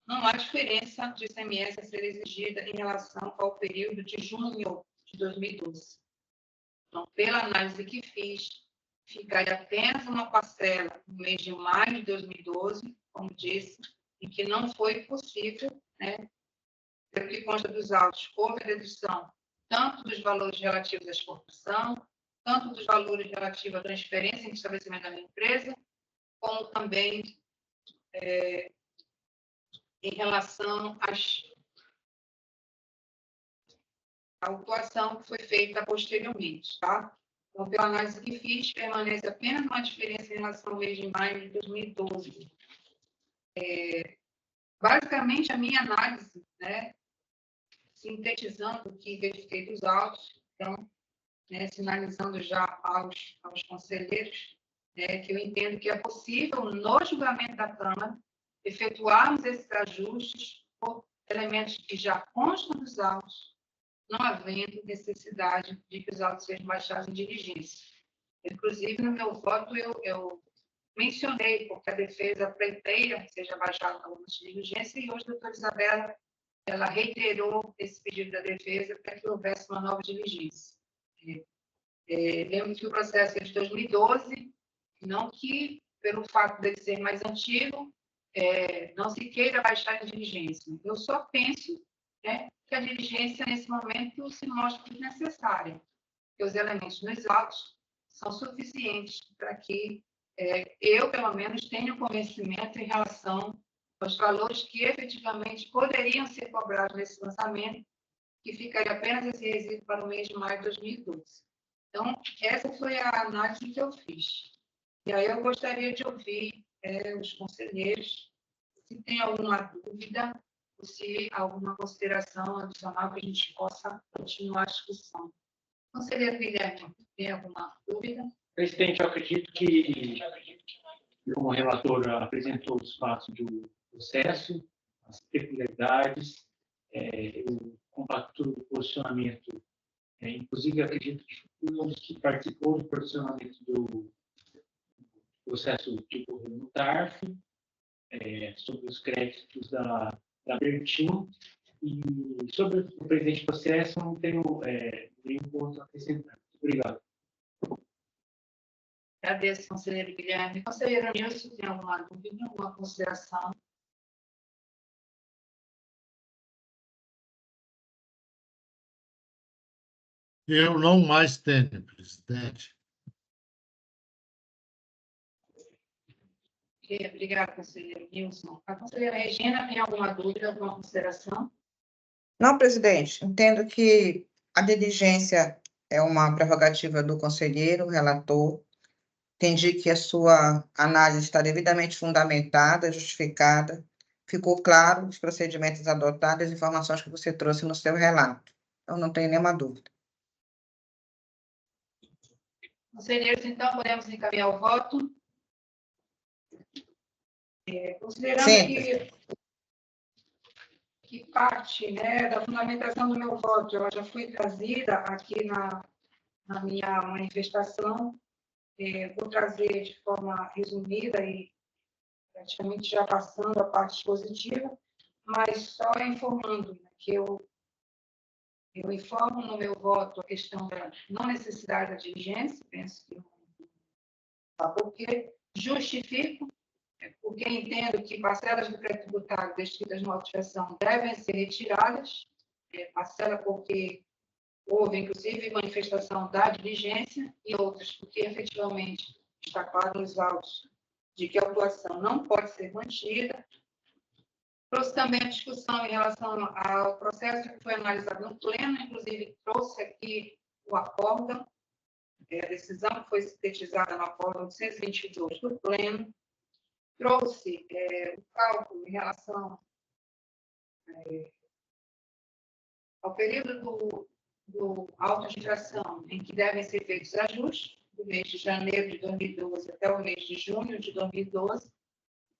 não há diferença de ICMS a ser exigida em relação ao período de junho de 2012. Então, pela análise que fiz, ficaria apenas uma parcela no mês de maio de 2012, como disse, em que não foi possível, pelo que consta dos autos, houve a dedução tanto dos valores relativos à exportação, tanto dos valores relativos à transferência em estabelecimento da minha empresa, como também em relação à autuação que foi feita posteriormente, tá? Então, pela análise que fiz, permanece apenas uma diferença em relação ao mês de maio de 2012. Basicamente, a minha análise, sintetizando o que verifiquei dos autos, então, sinalizando já aos conselheiros, que eu entendo que é possível, no julgamento da Câmara, efetuarmos esses ajustes por elementos que já constam dos autos, não havendo necessidade de que os autos sejam baixados em diligência. Inclusive, no meu voto, eu mencionei, porque a defesa pleiteia que seja baixada a alguma diligência, e hoje a doutora Isabela ela reiterou esse pedido da defesa para que houvesse uma nova diligência. Lembro que o processo é de 2012, não que, pelo fato de ser mais antigo, não se queira baixar a diligência. Eu só penso, né, que a diligência, nesse momento, se mostra desnecessária, que os elementos nos autos são suficientes para que eu, pelo menos, tenha conhecimento em relação aos valores que efetivamente poderiam ser cobrados nesse lançamento, que ficaria apenas esse resíduo para o mês de maio de 2012. Então, essa foi a análise que eu fiz. E aí eu gostaria de ouvir os conselheiros, se tem alguma dúvida, ou se alguma consideração adicional que a gente possa continuar a discussão. Conselheiro Guilherme, tem alguma dúvida? Presidente, eu acredito que, como o relator apresentou os fatos do processo, as peculiaridades, eu compacto o posicionamento. Inclusive, eu acredito que um dos que participou do posicionamento do processo de governo do TARF, sobre os créditos da Bertin, e sobre o presente processo, eu não tenho nenhum ponto a acrescentar. Obrigado. Agradeço, conselheiro Guilherme. Conselheiro Nilson, tem alguma dúvida, alguma consideração? Eu não mais tenho, presidente. Obrigada, conselheiro Nilson. A conselheira Regina, tem alguma dúvida, alguma consideração? Não, presidente, entendo que a diligência é uma prerrogativa do conselheiro, relator. Entendi que a sua análise está devidamente fundamentada, justificada. Ficou claro os procedimentos adotados, as informações que você trouxe no seu relato. Eu não tenho nenhuma dúvida. Conselheiros, então, podemos encaminhar o voto? Considerando que parte, né, da fundamentação do meu voto ela já foi trazida aqui na minha manifestação, vou trazer de forma resumida e praticamente já passando a parte positiva, mas só informando, né, que eu informo no meu voto a questão da não necessidade da diligência, penso que não, porque justifico, porque entendo que parcelas do crédito tributário descritas na objeção devem ser retiradas, parcela porque houve, inclusive, manifestação da diligência e outras porque, efetivamente, está claro nos autos de que a autuação não pode ser mantida. Trouxe também a discussão em relação ao processo que foi analisado no pleno, inclusive trouxe aqui o acórdão, a decisão que foi sintetizada no acórdão 122 do pleno, trouxe o cálculo em relação ao período do auto de infração em que devem ser feitos ajustes, do mês de janeiro de 2012 até o mês de junho de 2012,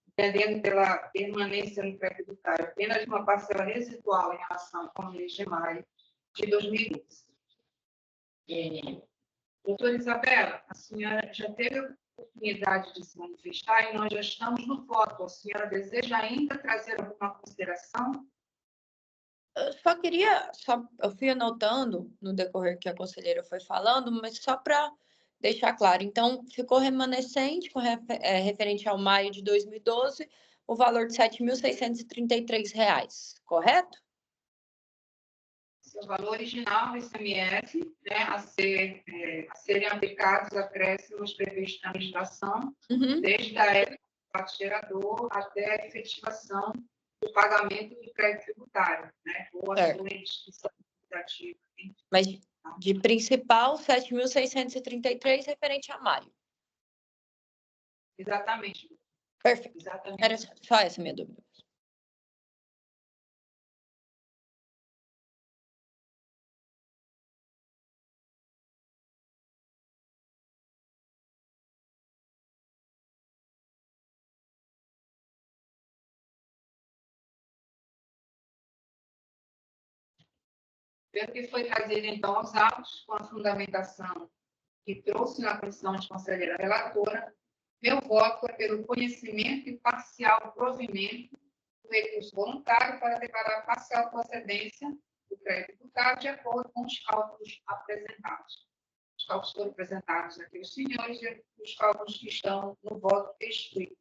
entendendo pela permanência no crédito tributário apenas de uma parcela residual em relação ao mês de maio de 2012. Doutora Isabela, a senhora já teve a oportunidade de se manifestar e nós já estamos no voto. A senhora deseja ainda trazer alguma consideração? Eu fui anotando no decorrer que a conselheira foi falando, mas só para deixar claro. Então, ficou remanescente, referente ao maio de 2012, o valor de R$ 7.633, correto? O valor original do ICMS, né, a serem aplicados acréscimos previstos na legislação, desde a época do fato gerador até a efetivação do pagamento do crédito tributário, né, ou a sua instituição administrativa. Mas de principal, 7.633 referente a maio. Exatamente. Perfeito. Exatamente. Era só essa a minha dúvida. Pelo que foi trazido, então, aos autos, com a fundamentação que trouxe na condição de conselheira relatora, meu voto é pelo conhecimento e parcial provimento do recurso voluntário para declarar parcial procedência do crédito imputado de acordo com os cálculos apresentados. Os cálculos foram apresentados aqui aos senhores e os cálculos que estão no voto escrito.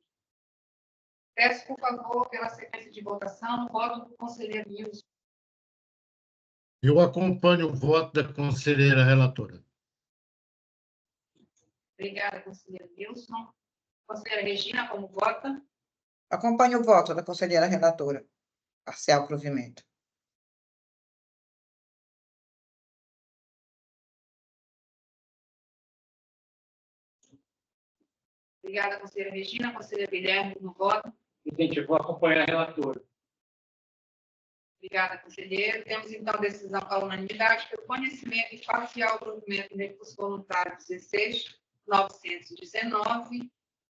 Peço, por favor, pela sequência de votação, o voto do conselheiro Wilson. Eu acompanho o voto da conselheira relatora. Obrigada, conselheiro Wilson. Conselheira Regina, como vota? Acompanho o voto da conselheira relatora. Parcial provimento. Obrigada, conselheira Regina. Conselheiro Guilherme, como vota? Presidente, eu vou acompanhar a relatora. Obrigada, conselheiro. Temos, então, decisão à unanimidade pelo conhecimento e parcial provimento do recurso voluntário 16.919.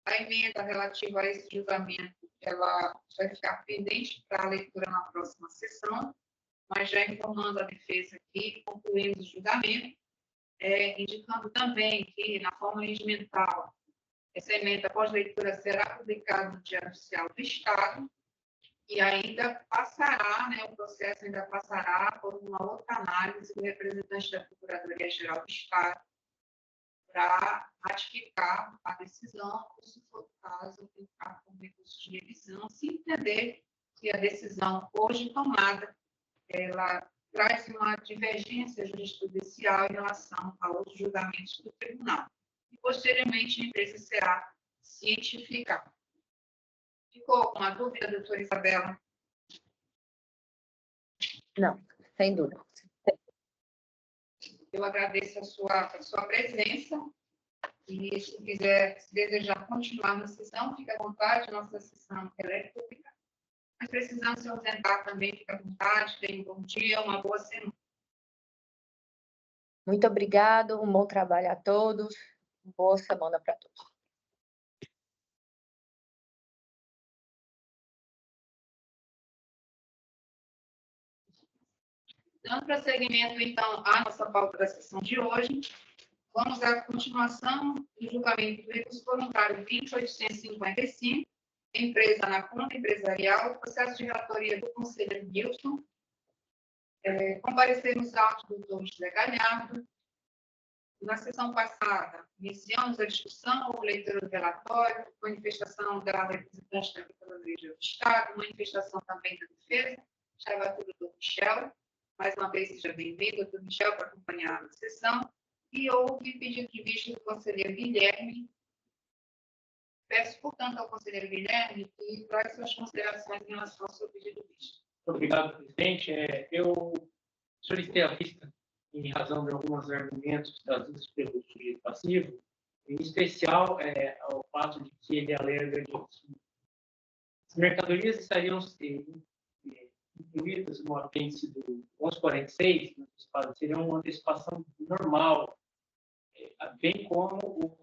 A emenda relativa a esse julgamento, ela vai ficar pendente para a leitura na próxima sessão, mas já informando a defesa aqui, concluímos o julgamento, indicando também que, na forma regimental, essa emenda, após leitura, será publicada no Diário Oficial do Estado e ainda passará, o processo ainda passará por uma outra análise do representante da Procuradoria-Geral do Estado para ratificar a decisão, ou, se for o caso, ficar com recurso de revisão, se entender que a decisão hoje tomada, ela traz uma divergência jurisprudencial em relação a outros julgamentos do tribunal. E, posteriormente, a empresa será cientificada. Ficou alguma dúvida, doutora Isabela? Não, sem dúvida. Eu agradeço a sua presença e, se desejar continuar na sessão, fique à vontade, nossa sessão é pública. Mas precisando se ausentar também, fique à vontade, tenha um bom dia, uma boa semana. Muito obrigado, um bom trabalho a todos, boa semana para todos. Dando prosseguimento, então, à nossa pauta da sessão de hoje, vamos à continuação do julgamento do recurso voluntário 20.855, empresa na conta empresarial, processo de relatoria do conselheiro Wilson. Comparecemos ao auto do doutor José Galhardo. Na sessão passada, iniciamos a discussão, houve leitura do relatório, manifestação da representante da Procuradoria do Estado, manifestação também da defesa, estava tudo do Michel. Mais uma vez, seja bem-vindo, doutor Michel, para acompanhar a sessão. E houve pedido de vista do conselheiro Guilherme. Peço, portanto, ao conselheiro Guilherme que traz suas considerações em relação ao seu pedido de vista. Obrigado, presidente. Eu solicitei a vista em razão de alguns argumentos trazidos pelo sujeito passivo, em especial ao fato de que ele alega de que as mercadorias estariam incluídas no apêndice do 1146, seria uma antecipação normal, bem como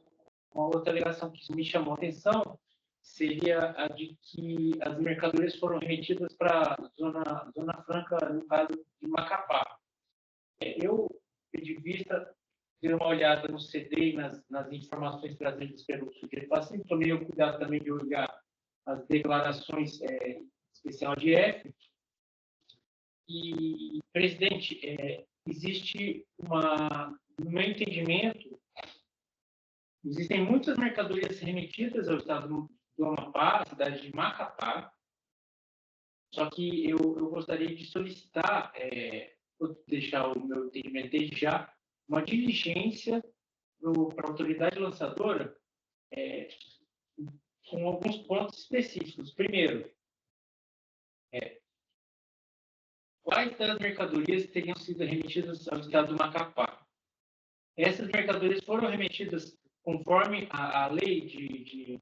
uma outra alegação que me chamou a atenção seria a de que as mercadorias foram remetidas para a Zona Franca, no caso de Macapá. Eu pedi vista, dei uma olhada no CD e nas informações trazidas pelo sujeito passivo, tomei o cuidado também de olhar as declarações especial de F. E, presidente, existe no meu entendimento, existem muitas mercadorias remetidas ao estado do Amapá, cidade de Macapá, só que eu gostaria de solicitar, vou deixar o meu entendimento desde já, uma diligência para a autoridade lançadora com alguns pontos específicos. Primeiro, quais das mercadorias teriam sido remetidas ao estado do Macapá? Essas mercadorias foram remetidas conforme a lei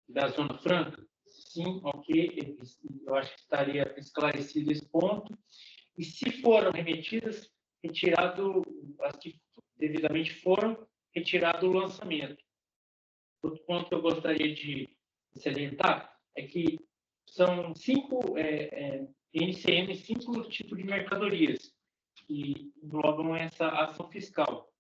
da Zona Franca? Sim, ok. Eu acho que estaria esclarecido esse ponto. E se foram remetidas, as que devidamente foram, retirado o lançamento. Outro ponto que eu gostaria de salientar é que são 5 NCM, 5 tipos de mercadorias que englobam essa ação fiscal.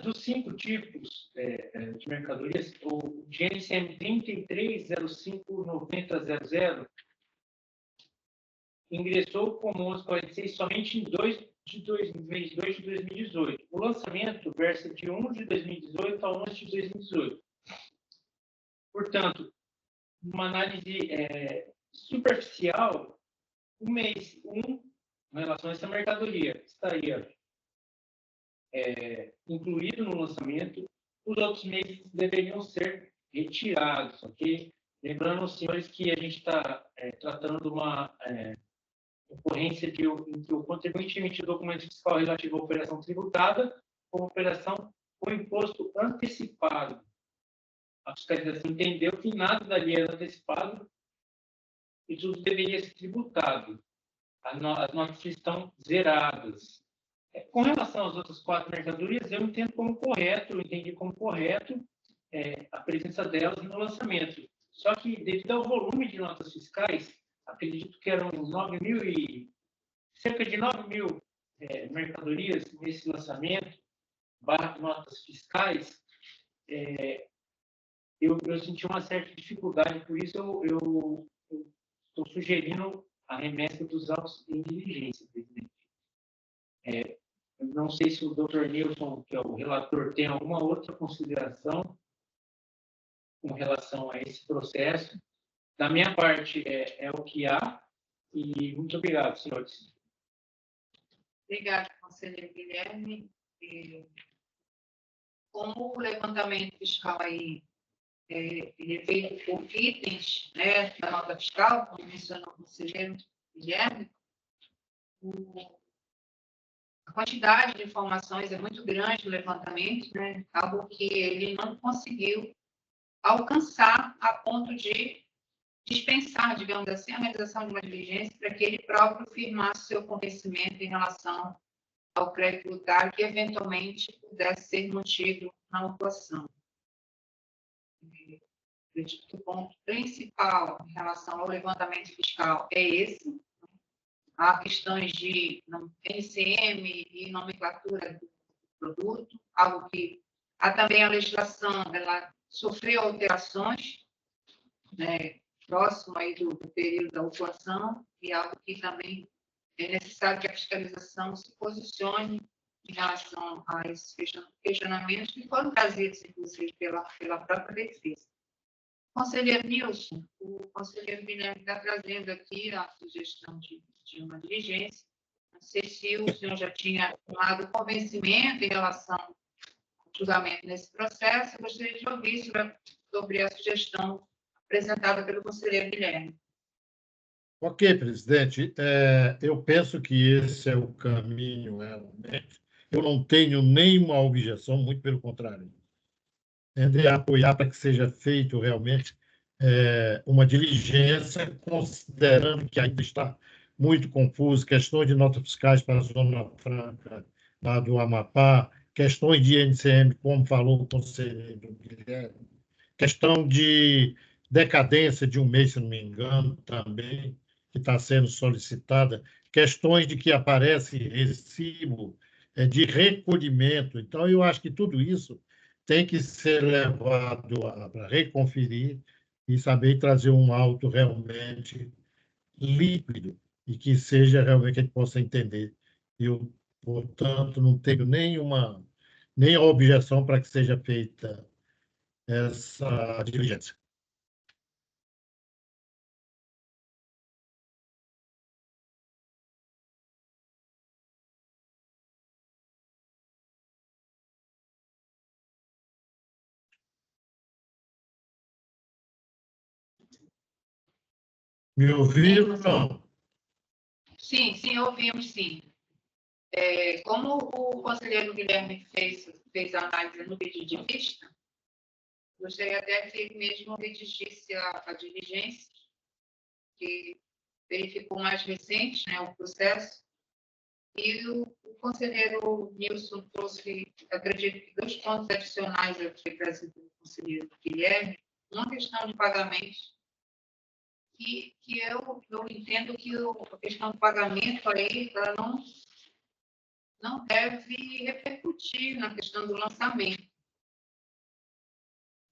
Dos 5 tipos de mercadorias, o GNCM 33059000 ingressou como 1146 somente em 2 de 2018. O lançamento versa de 1 de 2018 a 11 de 2018. Portanto, uma análise superficial, o mês 1, em relação a essa mercadoria, estaria incluído no lançamento, os outros meses deveriam ser retirados, ok? Lembrando, senhores, que a gente está tratando de uma ocorrência em que o contribuinte emite documento fiscal relativo à operação tributada como operação com imposto antecipado. A fiscalização entendeu que nada dali era antecipado e tudo deveria ser tributado. As notas estão zeradas. Com relação às outras 4 mercadorias, eu entendi como correto a presença delas no lançamento. Só que, devido ao volume de notas fiscais, acredito que eram cerca de 9.000 mercadorias nesse lançamento, notas fiscais, eu senti uma certa dificuldade, por isso eu estou sugerindo a remessa dos autos em diligência, presidente. Eu não sei se o Dr. Nilson, que é o relator, tem alguma outra consideração com relação a esse processo. Da minha parte, é o que há. E muito obrigado, senhores. Obrigada, conselheiro Guilherme. Como o levantamento fiscal aí ele é feito por itens, né, da nota fiscal, como mencionou o conselheiro Guilherme, a quantidade de informações é muito grande no levantamento, né, algo que ele não conseguiu alcançar a ponto de dispensar, digamos assim, a realização de uma diligência para que ele próprio firmasse seu convencimento em relação ao crédito tributário que eventualmente pudesse ser mantido na autuação. Acredito que o ponto principal em relação ao levantamento fiscal é esse. Há questões de NCM e nomenclatura do produto, algo que há também a legislação, ela sofreu alterações, né, próximo aí do período da autuação, e algo que também é necessário que a fiscalização se posicione em relação a esses questionamentos que foram trazidos, inclusive, pela própria defesa. Conselheiro Nilson, o conselheiro Guilherme está trazendo aqui a sugestão de uma diligência. Não sei se o senhor já tinha tomado convencimento em relação ao julgamento nesse processo. Eu gostaria de ouvir sobre a sugestão apresentada pelo conselheiro Guilherme. Ok, presidente. Eu penso que esse é o caminho, realmente. Eu não tenho nenhuma objeção, muito pelo contrário. De apoiar para que seja feito realmente uma diligência, considerando que ainda está muito confuso, questões de notas fiscais para a Zona Franca, lá do Amapá, questões de INCM, como falou o conselheiro Guilherme, questão de decadência de um mês, se não me engano, também, que está sendo solicitada, questões de que aparece recibo de recolhimento. Então, eu acho que tudo isso tem que ser levado para reconferir e saber trazer um auto realmente líquido e que seja realmente que a gente possa entender. Eu, portanto, não tenho nenhuma objeção para que seja feita essa diligência. Me ouviram? Não. Sim, ouvimos, sim. Como o conselheiro Guilherme fez a análise no pedido de vista, gostaria até que ele mesmo redigisse a diligência, que verificou mais recente, né, o processo, e o conselheiro Nilson trouxe, acredito que 2 pontos adicionais aqui trazidos pelo conselheiro Guilherme, uma questão de pagamentos, que eu entendo que a questão do pagamento aí, ela não deve repercutir na questão do lançamento.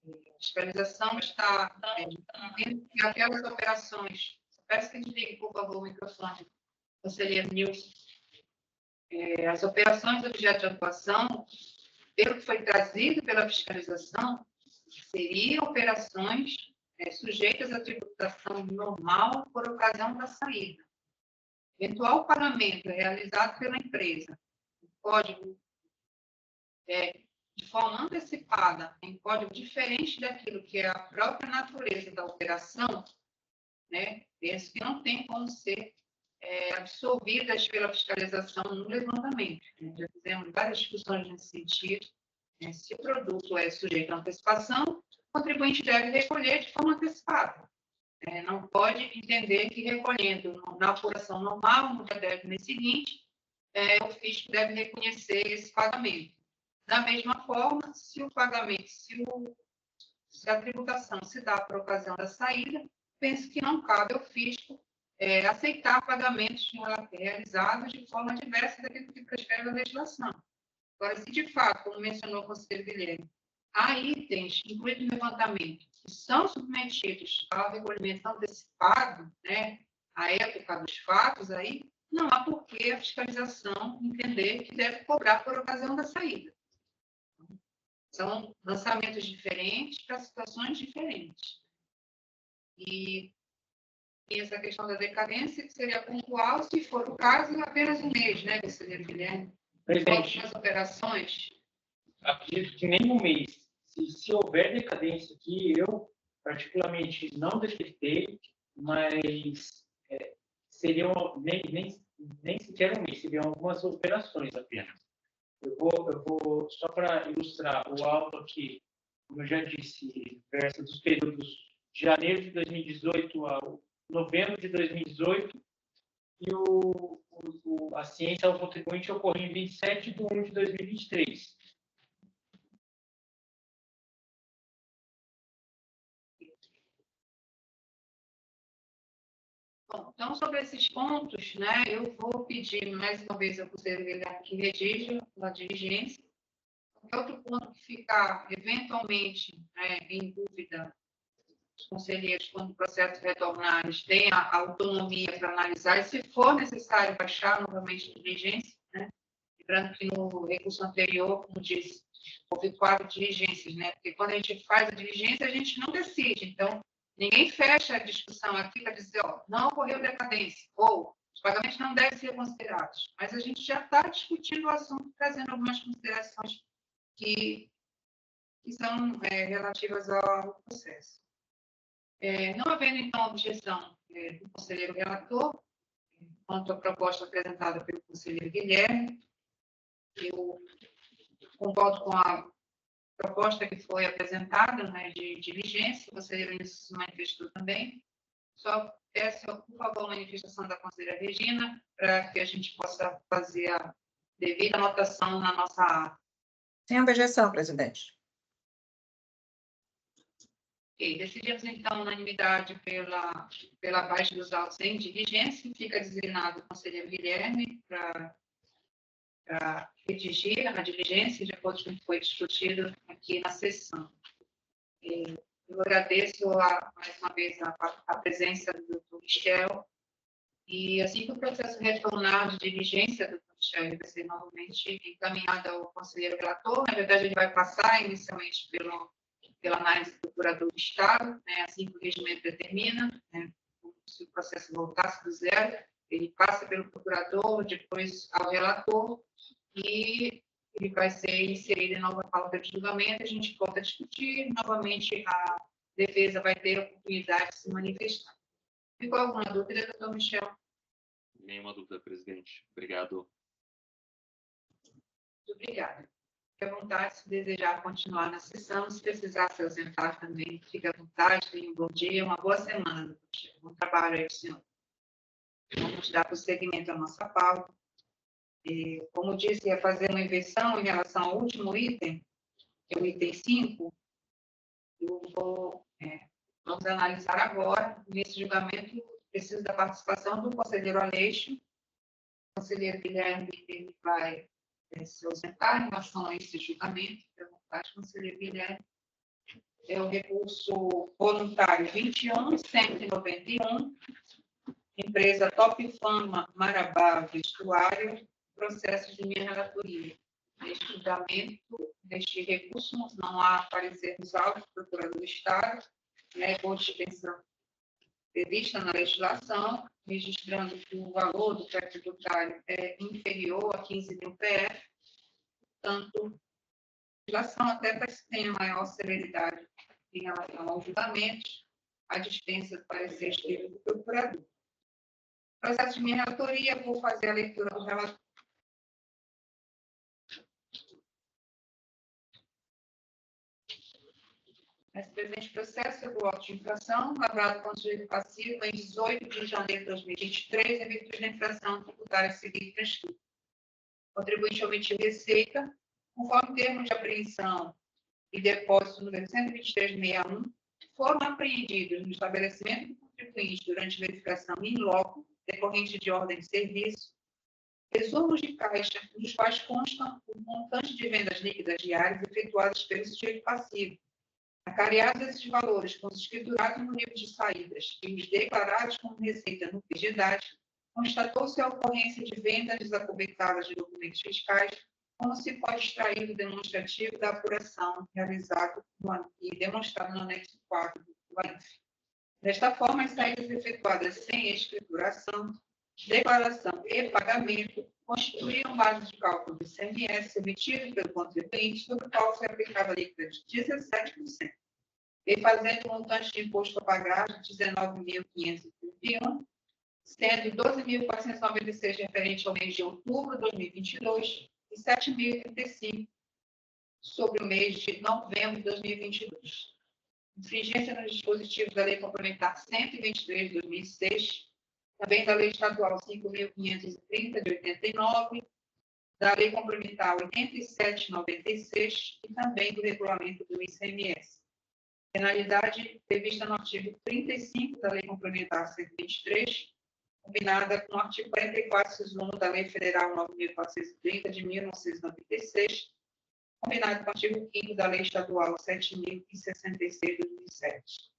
A fiscalização está vendo que aquelas operações... Peço que desligue, por favor, o microfone, conselheiro Nilson. As operações objeto de atuação, pelo que foi trazido pela fiscalização, seriam operações sujeitas à tributação normal por ocasião da saída. Eventual pagamento realizado pela empresa, código de forma antecipada, em código diferente daquilo que é a própria natureza da operação, né, penso que não tem como ser absorvidas pela fiscalização no levantamento. Já fizemos várias discussões nesse sentido. Se o produto é sujeito à antecipação, o contribuinte deve recolher de forma antecipada. Não pode entender que recolhendo na apuração normal, no dia 10 do mês seguinte, o fisco deve reconhecer esse pagamento. Da mesma forma, se o pagamento, se a tributação se dá por ocasião da saída, penso que não cabe ao fisco aceitar pagamentos realizados de forma diversa daquilo que prescreve a legislação. Agora, se de fato, como mencionou o conselheiro Guilherme, há itens incluídos no levantamento que são submetidos ao recolhimento antecipado, né, à época dos fatos, aí não há por que a fiscalização entender que deve cobrar por ocasião da saída. São lançamentos diferentes para situações diferentes. E essa questão da decadência que seria pontual, se for o caso, apenas um mês, né, conselheiro Guilherme? Presidente, as operações? acredito que nem um mês. Se houver decadência aqui, eu particularmente não detectei, mas seriam nem sequer um mês, seriam algumas operações apenas. Eu vou só para ilustrar o auto aqui, como eu já disse, versa dos períodos de janeiro de 2018 a novembro de 2018, e a ciência ao contribuinte ocorreu em 27 de 1 de 2023. Bom, então, sobre esses pontos, né, eu vou pedir mais uma vez ao conselheiro Guilherme que redija a diligência. Outro ponto que ficar, eventualmente, em dúvida, os conselheiros, quando o processo retornar, eles têm a autonomia para analisar, e se for necessário baixar novamente a diligência, né? Lembrando que no recurso anterior, como disse, houve 4 diligências, né? Porque quando a gente faz a diligência, a gente não decide. Então, ninguém fecha a discussão aqui para dizer, não ocorreu decadência, ou os pagamentos não devem ser considerados. Mas a gente já está discutindo o assunto, trazendo algumas considerações que são relativas ao processo. Não havendo, então, objeção do conselheiro relator, quanto à proposta apresentada pelo conselheiro Guilherme, eu concordo com a proposta que foi apresentada, né, de diligência, o conselheiro Nilson se manifestou também. Só peço, por favor, a manifestação da conselheira Regina, para que a gente possa fazer a devida anotação na nossa ata. Sem objeção, presidente. Ok, decidimos, então, unanimidade pela baixa dos autos em diligência. Fica designado o conselheiro Guilherme para redigir a diligência, de acordo com o que foi discutido aqui na sessão. Eu agradeço mais uma vez a presença do doutor Michel, e assim que o processo retornar de diligência do doutor Michel, ele vai ser novamente encaminhado ao conselheiro relator. Na verdade, ele vai passar inicialmente pela análise do procurador do Estado, né, assim que o regimento determina, né, se o processo voltasse do zero, ele passa pelo procurador, depois ao relator, e ele vai ser inserido em nova pauta de julgamento, a gente volta a discutir, novamente a defesa vai ter a oportunidade de se manifestar. Ficou alguma dúvida, doutor Michel? Nenhuma dúvida, presidente. Obrigado. Muito obrigada. Fique à vontade, se desejar continuar na sessão, se precisar se ausentar também, fique à vontade, tenha um bom dia, uma boa semana. Bom trabalho aí, senhor. Vamos dar prosseguimento à nossa pauta. Como disse, ia fazer uma inversão em relação ao último item, que é o item 5. Vamos analisar agora, nesse julgamento, preciso da participação do conselheiro Aleixo. O conselheiro Guilherme ele vai se ausentar em relação a esse julgamento, da vontade do conselheiro Guilherme. É o recurso voluntário 21.191, empresa Top Fama Marabá Vestuário, processos de minha relatoria. Neste julgamento, neste recurso, não há parecer dos autos do procurador do Estado, negou dispensa prevista na legislação, registrando que o valor do crédito tributário é inferior a 15 mil PF, portanto, a legislação até para que tenha maior celeridade em relação aos julgamentos, a dispensa do parecer escrito do procurador. No processo de minha relatoria, vou fazer a leitura do relatório. Nesse presente processo, o auto de infração, lavrado contra o sujeito passivo em 18 de janeiro de 2023, em virtude da infração tributária seguinte prescrita. O contribuinte omitiu receita, conforme termos de apreensão e depósito número 123.61, foram apreendidos no estabelecimento do contribuinte durante verificação in loco, decorrente de ordem de serviço, resumos de caixa, dos quais constam o montante de vendas líquidas diárias efetuadas pelo sujeito passivo, acareados esses valores com os escriturados no livro de saídas e os declarados como receita no PIS-DAT, constatou-se a ocorrência de vendas desaproveitadas de documentos fiscais, como se pode extrair do demonstrativo da apuração realizado e demonstrado no anexo 4 do AINF. Desta forma, as saídas efetuadas sem escrituração, declaração e pagamento constituíam base de cálculo do ICMS emitido pelo contribuinte, sobre o qual foi aplicada a líquida de 17%, e fazendo o montante de imposto a pagar de 19.531, sendo 12.496 referente ao mês de outubro de 2022 e 7.035 sobre o mês de novembro de 2022. Infringência nos dispositivos da Lei Complementar 123 de 2006, também da Lei Estadual 5.530 de 89, da Lei Complementar 87/96 e também do Regulamento do ICMS. Penalidade prevista no artigo 35 da Lei Complementar 123, combinada com o artigo 44, inciso 1 da Lei Federal 9.430 de 1996, combinado com o artigo 5º da Lei Estadual 7.066 de 2007.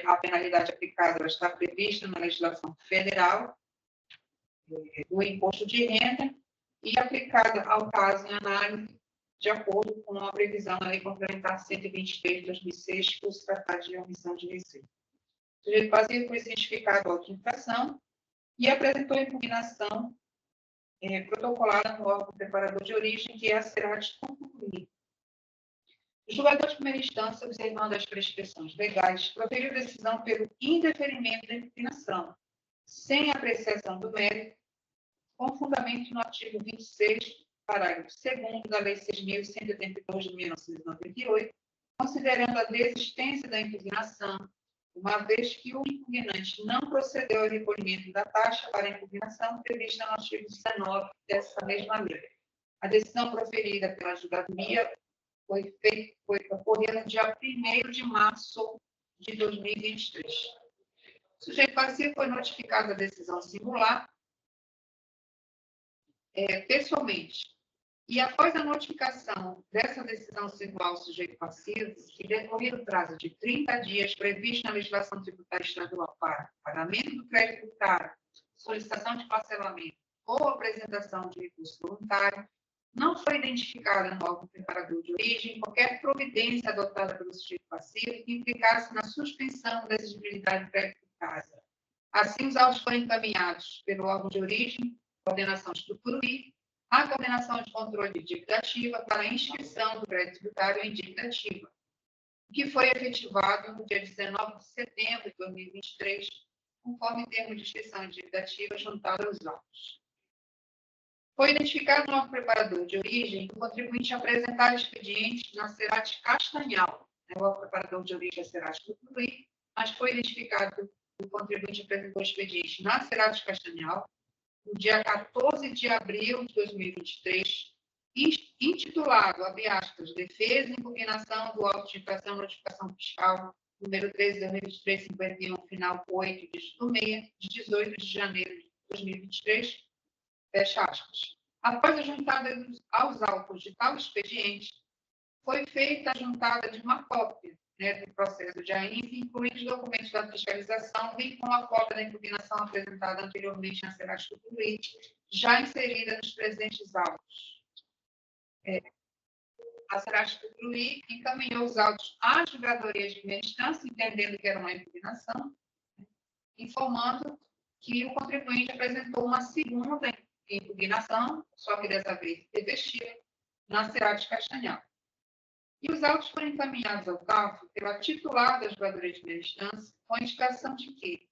A penalidade aplicada está prevista na legislação federal do imposto de renda e aplicada ao caso em análise de acordo com a previsão da Lei Complementar 123 de 2006, por se tratar de omissão de receita. O sujeito passivo foi cientificado auto de infração e apresentou impugnação protocolada no órgão preparador de origem, que é a SERAT concluída. O julgador de primeira instância, observando as prescrições legais, proferiu decisão pelo indeferimento da impugnação, sem apreciação do mérito, com fundamento no artigo 26, parágrafo 2º da Lei 6.182 de 1998, considerando a desistência da impugnação, uma vez que o impugnante não procedeu ao recolhimento da taxa para a impugnação prevista no artigo 19 dessa mesma lei. A decisão proferida pela julgadoria ocorreu no dia 1º de março de 2023. O sujeito passivo foi notificado da decisão singular pessoalmente. E após a notificação dessa decisão singular ao sujeito passivo, e decorrido o prazo de 30 dias previsto na legislação tributária estadual para pagamento do crédito tributário, solicitação de parcelamento ou apresentação de recurso voluntário, não foi identificada no órgão preparador de origem qualquer providência adotada pelo sujeito passivo que implicasse na suspensão da exigibilidade do crédito tributário. Assim, os autos foram encaminhados pelo órgão de origem, coordenação de estrutura I, a coordenação de controle de dívida ativa para a inscrição do crédito tributário em dívida ativa, que foi efetivado no dia 19 de setembro de 2023, conforme termo de inscrição em dívida ativa juntado aos autos. Foi identificado no órgão preparador de origem o contribuinte apresentar expediente na SERAT Castanhal, o órgão preparador de origem é SERAT Tucuruí, mas foi identificado o contribuinte apresentou expediente na SERAT Castanhal, no dia 14 de abril de 2023, intitulado, abre aspas, Defesa e Impugnação do Auto de Infração e Notificação Fiscal, número 13 de 2023, 51, final 8, dígito 6, de 18 de janeiro de 2023, fecha aspas. Após a juntada aos autos de tal expediente, foi feita a juntada de uma cópia, né, do processo de AINV, incluindo os documentos da fiscalização, bem como a cópia da impugnação apresentada anteriormente na Serasco do Luiz, já inserida nos presentes autos. A Serasco do Luiz encaminhou os autos à julgadoria de primeira instância, entendendo que era uma impugnação, informando que o contribuinte apresentou uma segunda impugnação, só que dessa vez revestida, na Serasco de Castanhal. E os autos foram encaminhados ao CAF pela titular da julgadoria de primeira instância, com a indicação de que,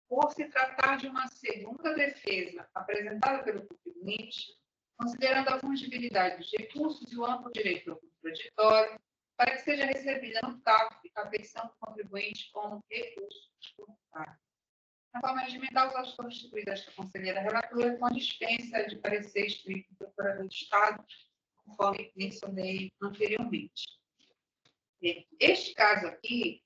por se tratar de uma segunda defesa apresentada pelo contribuinte, considerando a fungibilidade dos recursos e o amplo direito ao contraditório, para que seja recebida no CAF a petição do contribuinte como recurso voluntário. Na forma regimental, os autos foram instituídos esta conselheira relatora com dispensa de parecer escrito do procurador de Estado, conforme mencionei anteriormente. Este caso aqui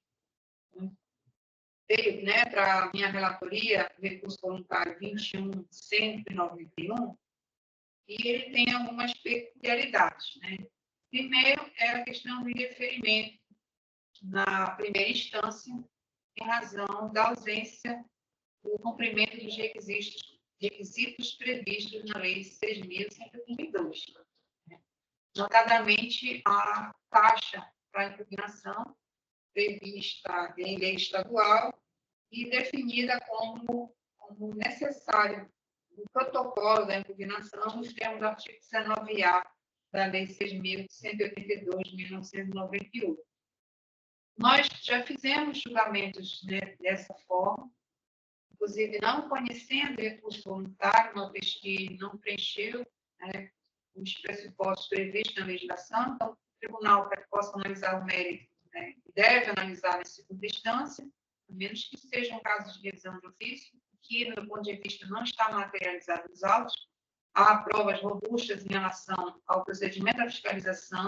veio, né, para a minha relatoria, recurso voluntário 21.191, e ele tem algumas peculiaridades, né? Primeiro, é a questão do indeferimento na primeira instância, em razão da ausência do cumprimento dos requisitos previstos na Lei 6.132. Notadamente, a taxa para a impugnação prevista em lei estadual e definida como necessário o protocolo da impugnação nos termos do artigo 19A da Lei 6.182 de 1998. Nós já fizemos julgamentos, né, dessa forma, inclusive não conhecendo recurso voluntário, uma vez que não preencheu, né, os pressupostos previstos na legislação. Então, o tribunal, para que possa analisar o mérito, né, deve analisar na segunda instância, a menos que sejam casos de revisão de ofício, que, do meu ponto de vista, não está materializado nos autos. Há provas robustas em relação ao procedimento da fiscalização,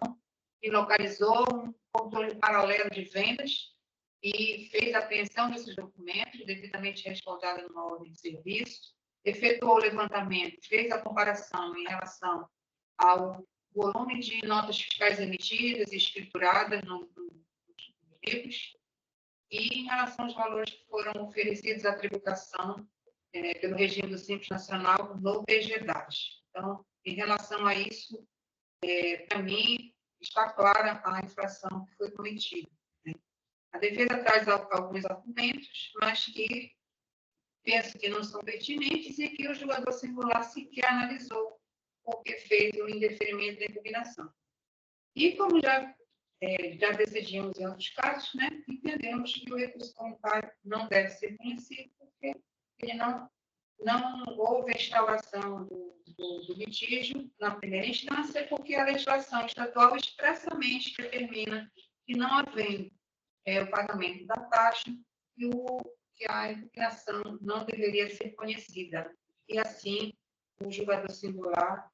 que localizou um controle paralelo de vendas e fez a apreensão desses documentos, devidamente respaldada numa ordem de serviço, efetuou o levantamento, fez a comparação em relação ao volume de notas fiscais emitidas e escrituradas nos livros, e em relação aos valores que foram oferecidos à tributação pelo regime do Simples Nacional no PGDAS. Então, em relação a isso, para mim, está clara a infração que foi cometida. Né? A defesa traz alguns argumentos, mas que penso que não são pertinentes e que o julgador singular sequer analisou porque fez o indeferimento da impugnação. E como já decidimos em outros casos, né, entendemos que o recurso voluntário não deve ser conhecido porque ele não houve a instauração do litígio na primeira instância, porque a legislação estadual expressamente determina que não havendo o pagamento da taxa, que a impugnação não deveria ser conhecida. E assim, o julgador singular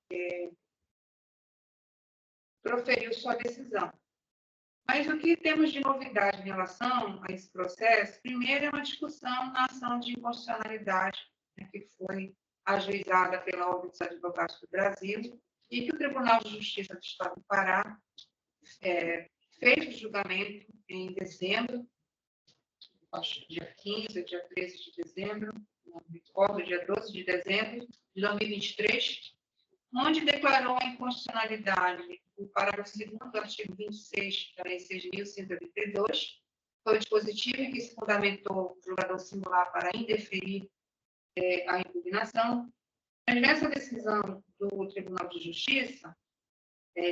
proferiu sua decisão. Mas o que temos de novidade em relação a esse processo? Primeiro, é uma discussão na ação de inconstitucionalidade, né, que foi ajuizada pela Ordem dos Advogados do Brasil e que o Tribunal de Justiça do Estado do Pará fez o julgamento em dezembro, acho que dia 15 ou dia 13 de dezembro, não me recordo, dia 12 de dezembro de 2023, onde declarou a inconstitucionalidade o parágrafo 2º do artigo 26 da Lei 6.132, foi o dispositivo em que se fundamentou o julgador singular para indeferir a impugnação. Mas nessa decisão do Tribunal de Justiça,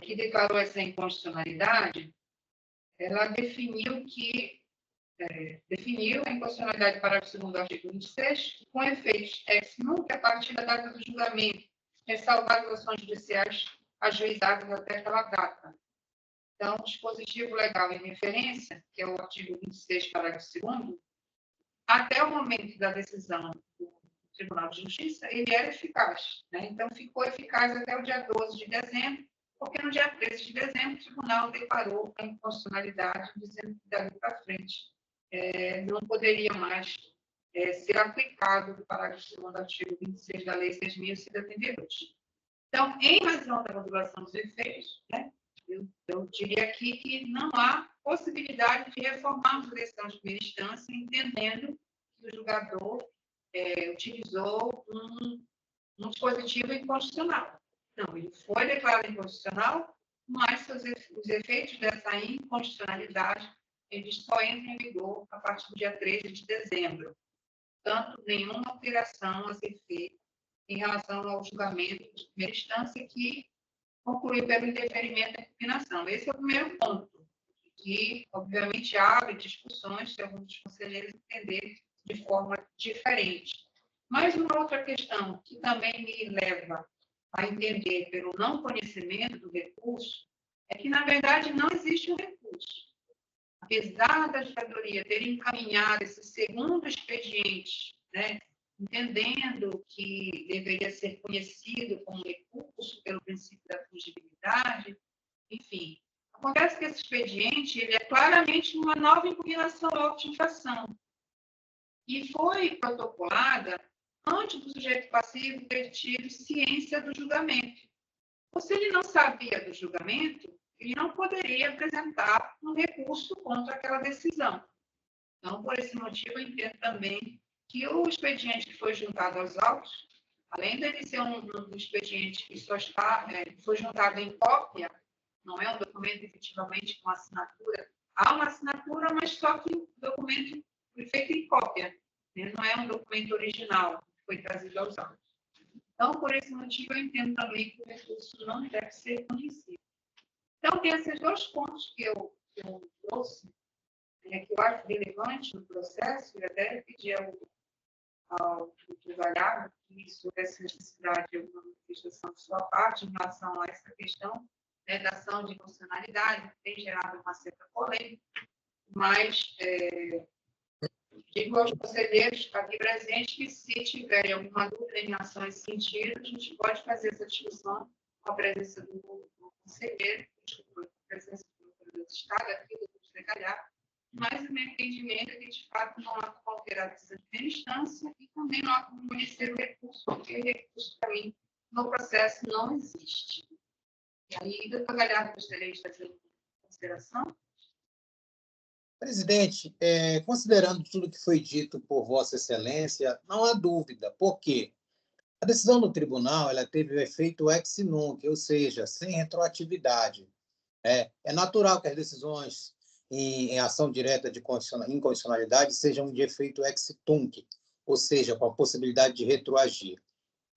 que declarou essa inconstitucionalidade, ela definiu a inconstitucionalidade do parágrafo 2º do artigo 26, com efeitos ex nunc a partir da data do julgamento, ressalvadas as ações judiciais ajuizadas até aquela data. Então, o dispositivo legal em referência, que é o artigo 26, parágrafo 2º, até o momento da decisão do Tribunal de Justiça, ele era eficaz. Né? Então, ficou eficaz até o dia 12 de dezembro, porque no dia 13 de dezembro o Tribunal declarou a inconstitucionalidade, dizendo que dali para frente não poderia mais ser aplicado o parágrafo 2º do artigo 26 da Lei 6.172. Então, em razão da modulação dos efeitos, né, eu diria aqui que não há possibilidade de reformarmos a decisão de primeira instância, entendendo que o julgador utilizou um dispositivo inconstitucional. Não, ele foi declarado inconstitucional, mas os efeitos dessa inconstitucionalidade eles só entram em vigor a partir do dia 13 de dezembro. Portanto, nenhuma alteração a ser feita em relação ao julgamento de primeira instância que concluiu pelo indeferimento da impugnação. Esse é o primeiro ponto, que, obviamente, abre discussões se alguns dos conselheiros entenderem de forma diferente. Mas uma outra questão que também me leva a entender pelo não conhecimento do recurso é que, na verdade, não existe um recurso. Apesar da Justiçadoria ter encaminhado esse segundo expediente, né, entendendo que deveria ser conhecido como recurso pelo princípio da fungibilidade, enfim, acontece que esse expediente ele é claramente uma nova impugnação à auto-infração e foi protocolada antes do sujeito passivo ter tido ciência do julgamento. Ou se ele não sabia do julgamento, ele não poderia apresentar um recurso contra aquela decisão. Então, por esse motivo, eu entendo também que o expediente que foi juntado aos autos, além de ser um expediente que só foi juntado em cópia, não é um documento efetivamente com assinatura, há uma assinatura, mas só que o documento foi feito em cópia, né? Não é um documento original que foi trazido aos autos. Então, por esse motivo, eu entendo também que o recurso não deve ser conhecido. Então, tem esses dois pontos que eu trouxe, que eu acho relevante no processo, e até pedi ao advogado que se houvesse necessidade de alguma manifestação de sua parte em relação a essa questão, né, da ação de inconstitucionalidade, que tem gerado uma certa polêmica, mas digo aos conselheiros aqui presentes que, se tiverem alguma dúvida em relação a esse sentido, a gente pode fazer essa discussão com a presença do conselheiro, com a presença do procurador de Estado, aqui do secretário, mas o meu entendimento é que, de fato, não há como alterar a decisão de primeira instância e também não há como conhecer o recurso, porque o recurso, para mim, no processo não existe. E aí, doutor Galhardo, gostaria de fazer uma consideração? Presidente, considerando tudo que foi dito por Vossa Excelência, não há dúvida, porque a decisão do tribunal ela teve o efeito ex nunc, ou seja, sem retroatividade. É natural que as decisões em ação direta de inconstitucionalidade sejam de efeito ex tunc, ou seja, com a possibilidade de retroagir.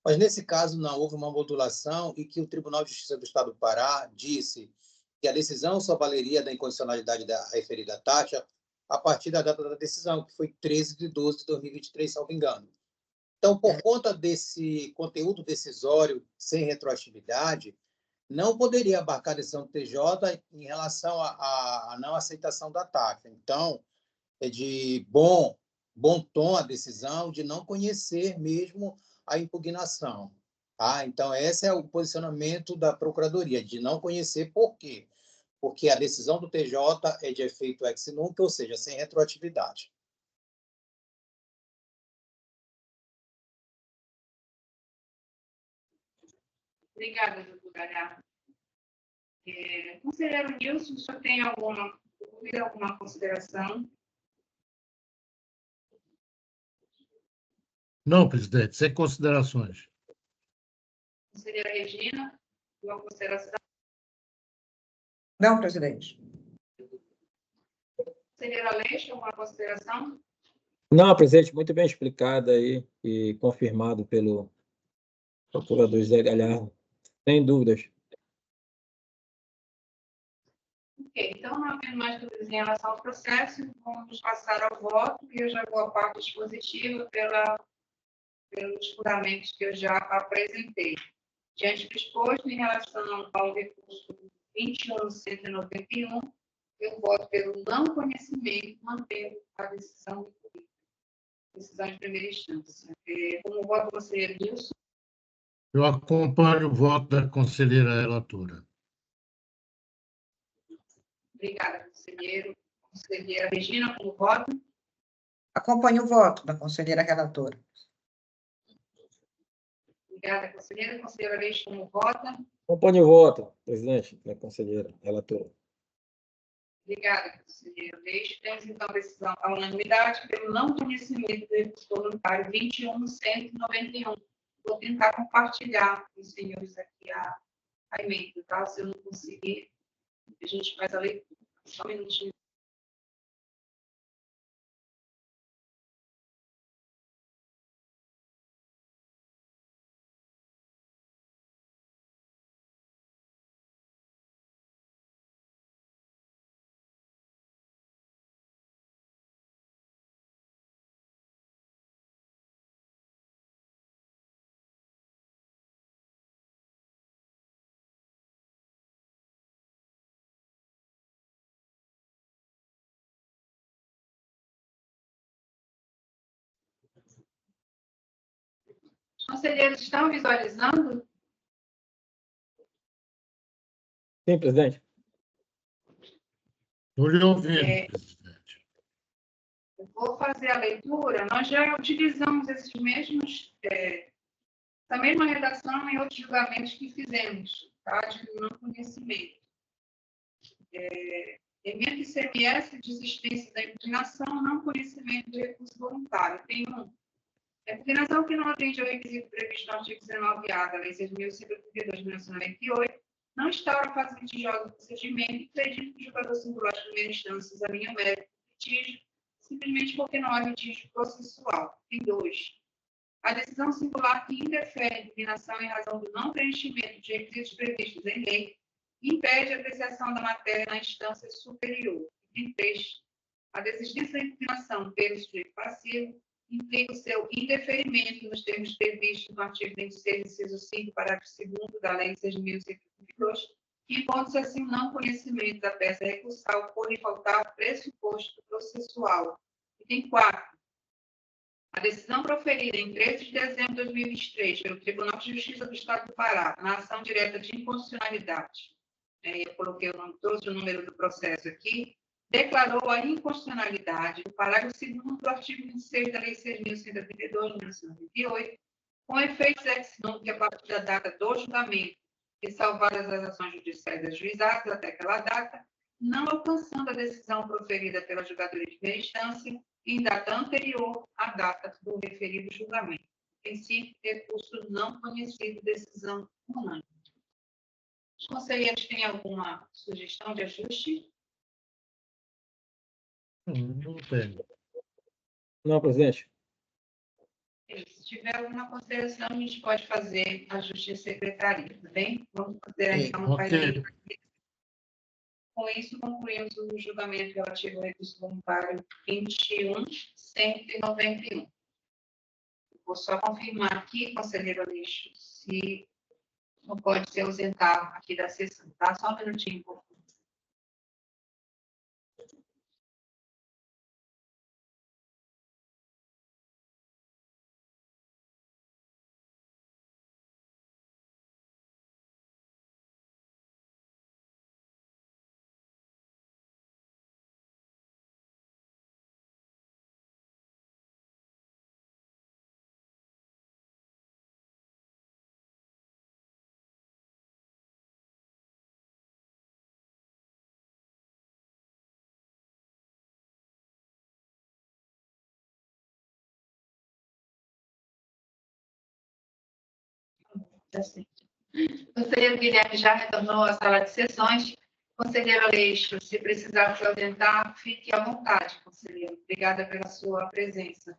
Mas, nesse caso, não houve uma modulação e que o Tribunal de Justiça do Estado do Pará disse que a decisão só valeria da inconstitucionalidade da referida taxa a partir da data da decisão, que foi 13 de 12 de 2023, salvo engano. Então, por conta desse conteúdo decisório sem retroatividade, não poderia abarcar a decisão do TJ em relação à não aceitação da taxa. Então, é de bom tom a decisão de não conhecer mesmo a impugnação. Tá? Então, esse é o posicionamento da Procuradoria, de não conhecer. Por quê? Porque a decisão do TJ é de efeito ex nunc, ou seja, sem retroatividade. Obrigada, doutor Galhardo. Conselheiro Nilson, o senhor tem alguma dúvida, alguma consideração? Não, presidente, sem considerações. Conselheira Regina, alguma consideração? Não, presidente. Conselheiro Aleixo, alguma consideração? Não, presidente, muito bem explicado aí e confirmado pelo procurador José Galhardo. Sem dúvidas. Ok, então, não havendo mais dúvidas em relação ao processo, vamos passar ao voto, e eu já vou à parte dispositiva pelos fundamentos que eu já apresentei. Diante do exposto, em relação ao recurso 21.191, eu voto pelo não conhecimento, mantendo a decisão de primeira instância. Como voto, conselheiro Nilson? Eu acompanho o voto da conselheira relatora. Obrigada, conselheiro. Conselheira Regina, como voto? Acompanho o voto da conselheira relatora. Obrigada, conselheira. Conselheira Aleixo, como vota? Acompanhe o voto, presidente, da conselheira, relatora. Obrigada, conselheiro Aleixo. Temos, então, a decisão à unanimidade pelo não conhecimento do recurso voluntário 21.191. Vou tentar compartilhar com os senhores aqui a emenda, tá? Se eu não conseguir, a gente faz a leitura. Só um minutinho. Os conselheiros estão visualizando? Sim, presidente. Estou lhe ouvindo, presidente. Eu vou fazer a leitura. Nós já utilizamos esses mesmos, essa mesma redação em outros julgamentos que fizemos, tá? De não conhecimento. Emenda ICMS, desistência da impugnação, não conhecimento de recurso voluntário. Tem um. A impugnação que não atende ao requisito previsto no artigo 19A da Lei 6.132 de 1998 não instaura a fase litigiosa do procedimento e acredita que o julgador singular de primeira instância examina o mérito do litígio, simplesmente porque não há litígio processual. Tem dois. A decisão singular que indefere a impugnação em razão do não preenchimento de requisitos previstos em lei impede a apreciação da matéria na instância superior. Tem três. A desistência da impugnação pelo sujeito passivo implica o seu indeferimento nos termos previstos no artigo 26, inciso 5, parágrafo 2º da Lei 6.132, encontra-se assim o não conhecimento da peça recursal por lhe faltar pressuposto processual. E tem 4. A decisão proferida em 13 de dezembro de 2023 pelo Tribunal de Justiça do Estado do Pará, na ação direta de inconstitucionalidade, eu coloquei trouxe o número do processo aqui, declarou a inconstitucionalidade do parágrafo 2º do artigo 26 da Lei 6.132 de 1998, com efeitos ex nunc a partir da data do julgamento, ressalvadas as ações judiciais ajuizadas até aquela data, não alcançando a decisão proferida pela julgadora de primeira instância em data anterior à data do referido julgamento. Em princípio, recurso não conhecido, decisão unânime. Os conselheiros têm alguma sugestão de ajuste? Não tenho. Não, presidente. Se tiver alguma consideração, a gente pode fazer ajuste de secretaria, tá bem? Vamos considerar então Ok. Com isso, concluímos o julgamento relativo ao recurso voluntário 21.191. Vou só confirmar aqui, conselheiro Aleixo, se não pode se ausentar aqui da sessão, tá? Só um minutinho, por favor. Assim. O conselheiro Guilherme já retornou à sala de sessões. Conselheiro Aleixo, se precisar se ausentar, fique à vontade, conselheiro. Obrigada pela sua presença.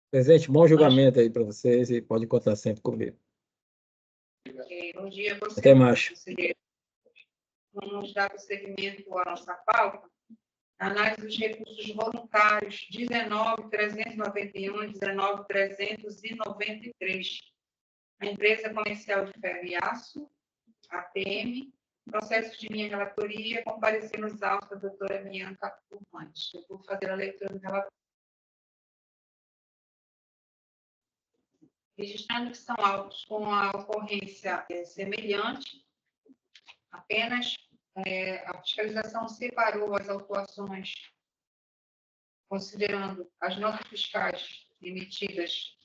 Presidente, bom julgamento aí para vocês e pode contar sempre comigo. Bom dia, você. Até mais. Conselheiro. Vamos dar prosseguimento à nossa pauta. Análise dos recursos voluntários 19.391 e 19.393. A empresa comercial de ferro e aço, APM, processo de minha relatoria, comparecer nos autos da doutora Bianca Turmantes. Eu vou fazer a leitura do relatório. Registrando que são autos com a ocorrência semelhante, apenas a fiscalização separou as autuações, considerando as notas fiscais emitidas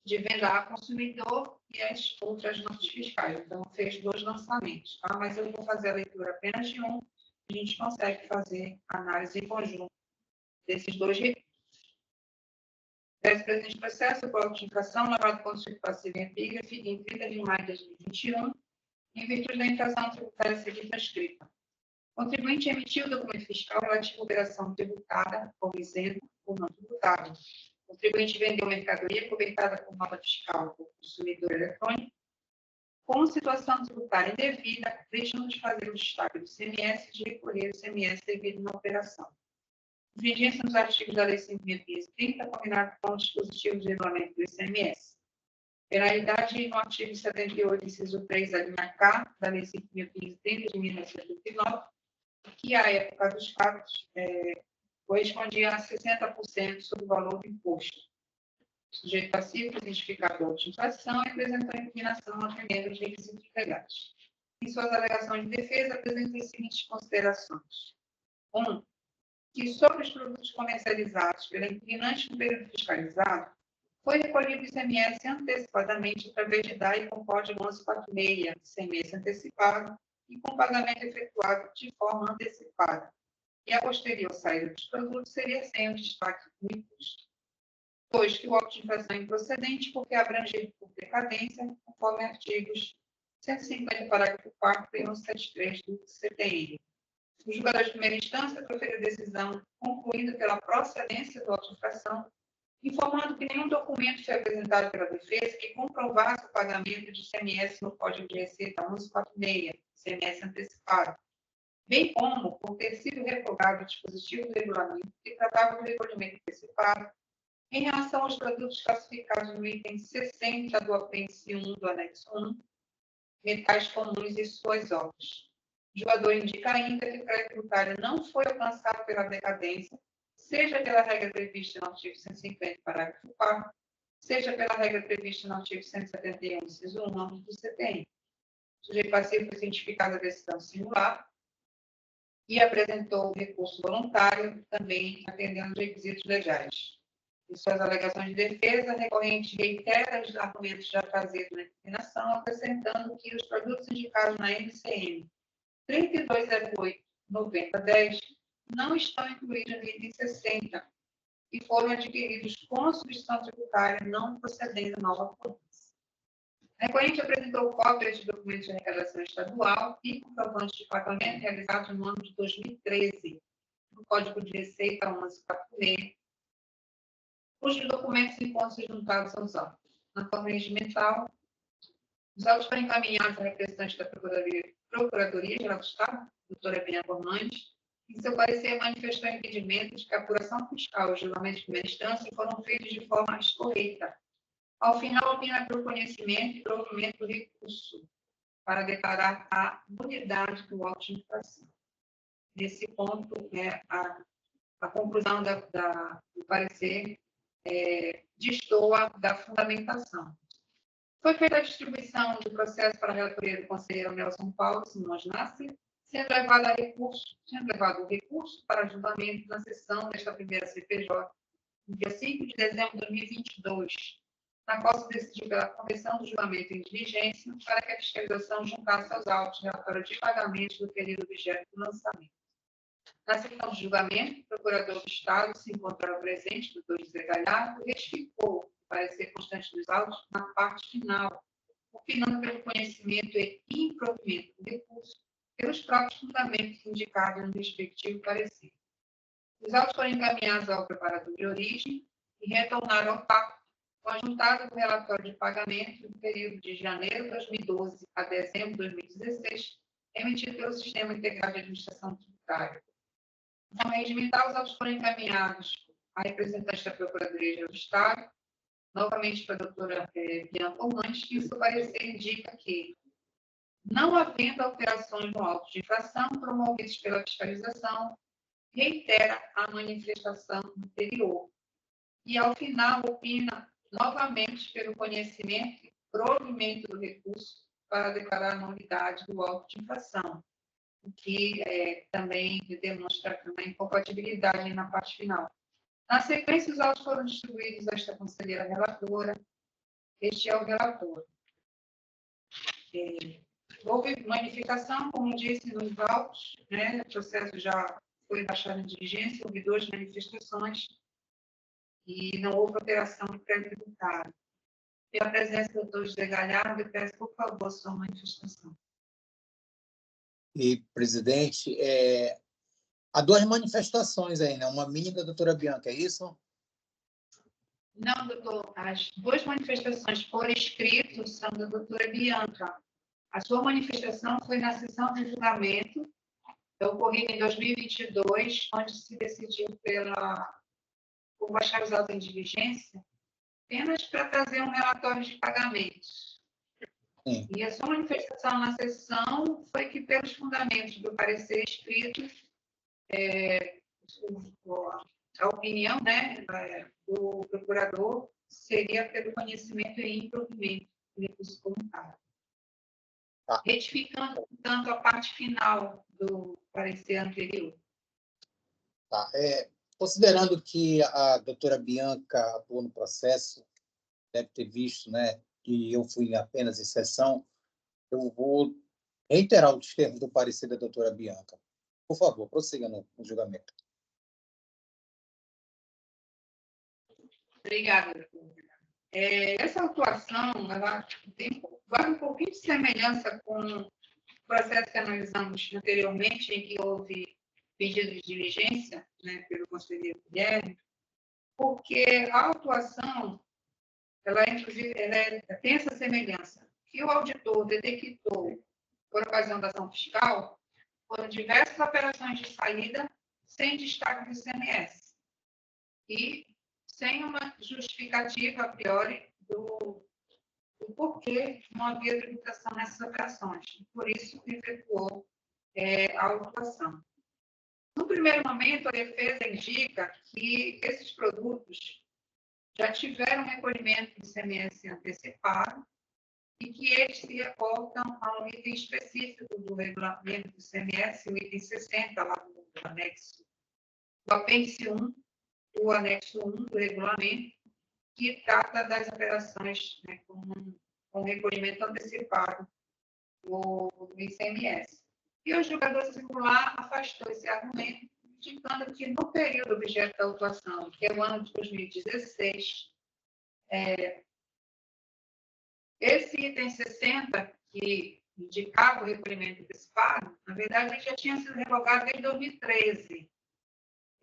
de venda a consumidor e as outras notas fiscais. Então, fez 2 lançamentos, tá? Mas eu vou fazer a leitura apenas de um, a gente consegue fazer análise em conjunto desses 2 recursos. Presente processo, o bloco de infração, levado contra o passivo em epígrafe em 30 de maio de 2021, em virtude da infração tributária seguinte prescrita. O contribuinte emitiu o documento fiscal relativo à operação tributada ou isenta ou não tributável. O contribuinte vendeu mercadoria cobertada por nota fiscal por consumidor eletrônico com situação tributária indevida, deixando de fazer o destaque do ICMS e de recolher o ICMS devido na operação. Vigência nos artigos da Lei 5.530, combinado com o dispositivo de regulamento do ICMS. Penalidade no artigo 78, inciso 3, da linha K, da Lei 5.530 de 1989, que, à época dos fatos, correspondia a 60% sobre o valor do imposto. O sujeito passivo, identificador de infração, apresentou impugnação atendendo aos requisitos legais. Em suas alegações de defesa, apresenta as seguintes considerações. 1. Que sobre os produtos comercializados pela impugnante no período fiscalizado, foi recolhido o ICMS antecipadamente através de DAI com código 1146, ICMS antecipado, e com pagamento efetuado de forma antecipada. E a posterior saída dos produtos seria sem o destaque do imposto. 2. Que o auto de infração é improcedente porque é abrangido por decadência, conforme artigos 150, parágrafo 4 e 173 do CTN. O julgador de primeira instância proferiu decisão concluindo pela procedência do auto de infração, informando que nenhum documento foi apresentado pela defesa que comprovasse o pagamento de ICMS no Código de Receita 1146, ICMS antecipado, bem como por ter sido revogado o dispositivo do regulamento que tratava do recolhimento antecipado em relação aos produtos classificados no item 60 do apêndice 1 do anexo 1, metais comuns e suas obras. O julgador indica ainda que o crédito tributário não foi alcançado pela decadência, seja pela regra prevista no artigo 150, parágrafo 4, seja pela regra prevista no artigo 171, inciso 1, do CTN. O sujeito passivo foi cientificado a decisão singular e apresentou o recurso voluntário, também atendendo os requisitos legais. Em suas alegações de defesa, a recorrente reitera os argumentos já trazidos na impugnação, acrescentando que os produtos indicados na MCM 3208-9010 não estão incluídos no item 60 e foram adquiridos com a substituição tributária não procedendo nova cobrança. A recorrente apresentou cópias de documentos de arrecadação estadual e comprovantes de pagamento realizados no ano de 2013, no Código de Receita 1146, cujos documentos encontram-se juntados aos autos. Na forma regimental, os autos foram encaminhados à representante da Procuradoria-Geral do Estado, doutora Bianca Ormandes, em seu parecer manifestou impedimento de que a apuração fiscal e os julgamentos de primeira instância foram feitos de forma escorreita. Ao final, opina pelo conhecimento e provimento do recurso para declarar a nulidade do auto de infração. Nesse ponto, a conclusão do parecer destoa da fundamentação. Foi feita a distribuição do processo para a relatoria do conselheiro Nelson Paulo Simões Nasser, sendo levado o recurso para julgamento na sessão desta primeira CPJ, no dia 5 de dezembro de 2022, na qual se decidiu pela conversão do julgamento em diligência para que a fiscalização juntasse aos autos relatório de pagamento do período objeto do lançamento. Na sessão de julgamento, o procurador do Estado se encontrava presente, doutor José Galhardo, e retificou o parecer constante dos autos na parte final, opinando pelo conhecimento e improvimento do recurso pelos próprios fundamentos indicados no respectivo parecer. Os autos foram encaminhados ao preparador de origem e retornaram ao pacto, conjuntado com o relatório de pagamento do período de janeiro de 2012 a dezembro de 2016, emitido pelo Sistema Integrado de Administração Tributária. Na regimental, os autos foram encaminhados à representante da Procuradoria do Estado, novamente para a doutora Bianca Ormandes, que em seu parecer indica que, não havendo alterações no auto de infração promovidas pela fiscalização, reitera a manifestação anterior. E, ao final, opina novamente pelo conhecimento e provimento do recurso para declarar a nulidade do auto de infração, o que também demonstra uma incompatibilidade na parte final. Na sequência, os autos foram distribuídos a esta conselheira relatora, Este é o relator. Houve manifestação, como disse, nos autos, né? O processo já foi baixado em diligência, houve 2 manifestações e não houve alteração do pré-tributário. Pela presença do doutor José Galhardo, eu peço, por favor, sua manifestação. E, presidente, há 2 manifestações aí, né? Uma minha da doutora Bianca, é isso? Não, doutor, as 2 manifestações por escrito são da doutora Bianca. A sua manifestação foi na sessão de julgamento, ocorrida em 2022, onde se decidiu por baixar os autos em diligência, apenas para trazer um relatório de pagamentos. Sim. E a sua manifestação na sessão foi que, pelos fundamentos do parecer escrito, a opinião, né, do procurador seria pelo conhecimento e improvimento do recurso comunitário. Tá. Retificando, portanto, a parte final do parecer anterior. Tá. Considerando que a doutora Bianca atuou no processo, deve ter visto, né, que eu fui apenas em sessão, eu vou reiterar os termos do parecer da doutora Bianca. Por favor, prossiga no julgamento. Obrigada, doutor. Essa atuação ela vai um pouquinho de semelhança com o processo que analisamos anteriormente, em que houve pedido de diligência, né, pelo conselheiro Guilherme, porque a atuação inclusive, tem essa semelhança, que o auditor detectou, por ocasião da ação fiscal, foram diversas operações de saída sem destaque do ICMS e sem uma justificativa a priori do porquê não havia tributação nessas operações. Por isso, efetuou a autuação. No primeiro momento, a defesa indica que esses produtos já tiveram recolhimento de ICMS antecipado e que eles se reportam a um item específico do regulamento do ICMS, o item 60, lá do anexo, do apêndice 1, o anexo 1 do regulamento, que trata das operações, né, com recolhimento antecipado do ICMS. E o julgador singular afastou esse argumento, indicando que no período objeto da autuação, que é o ano de 2016, esse item 60, que indicava o recolhimento antecipado, na verdade, ele já tinha sido revogado desde 2013.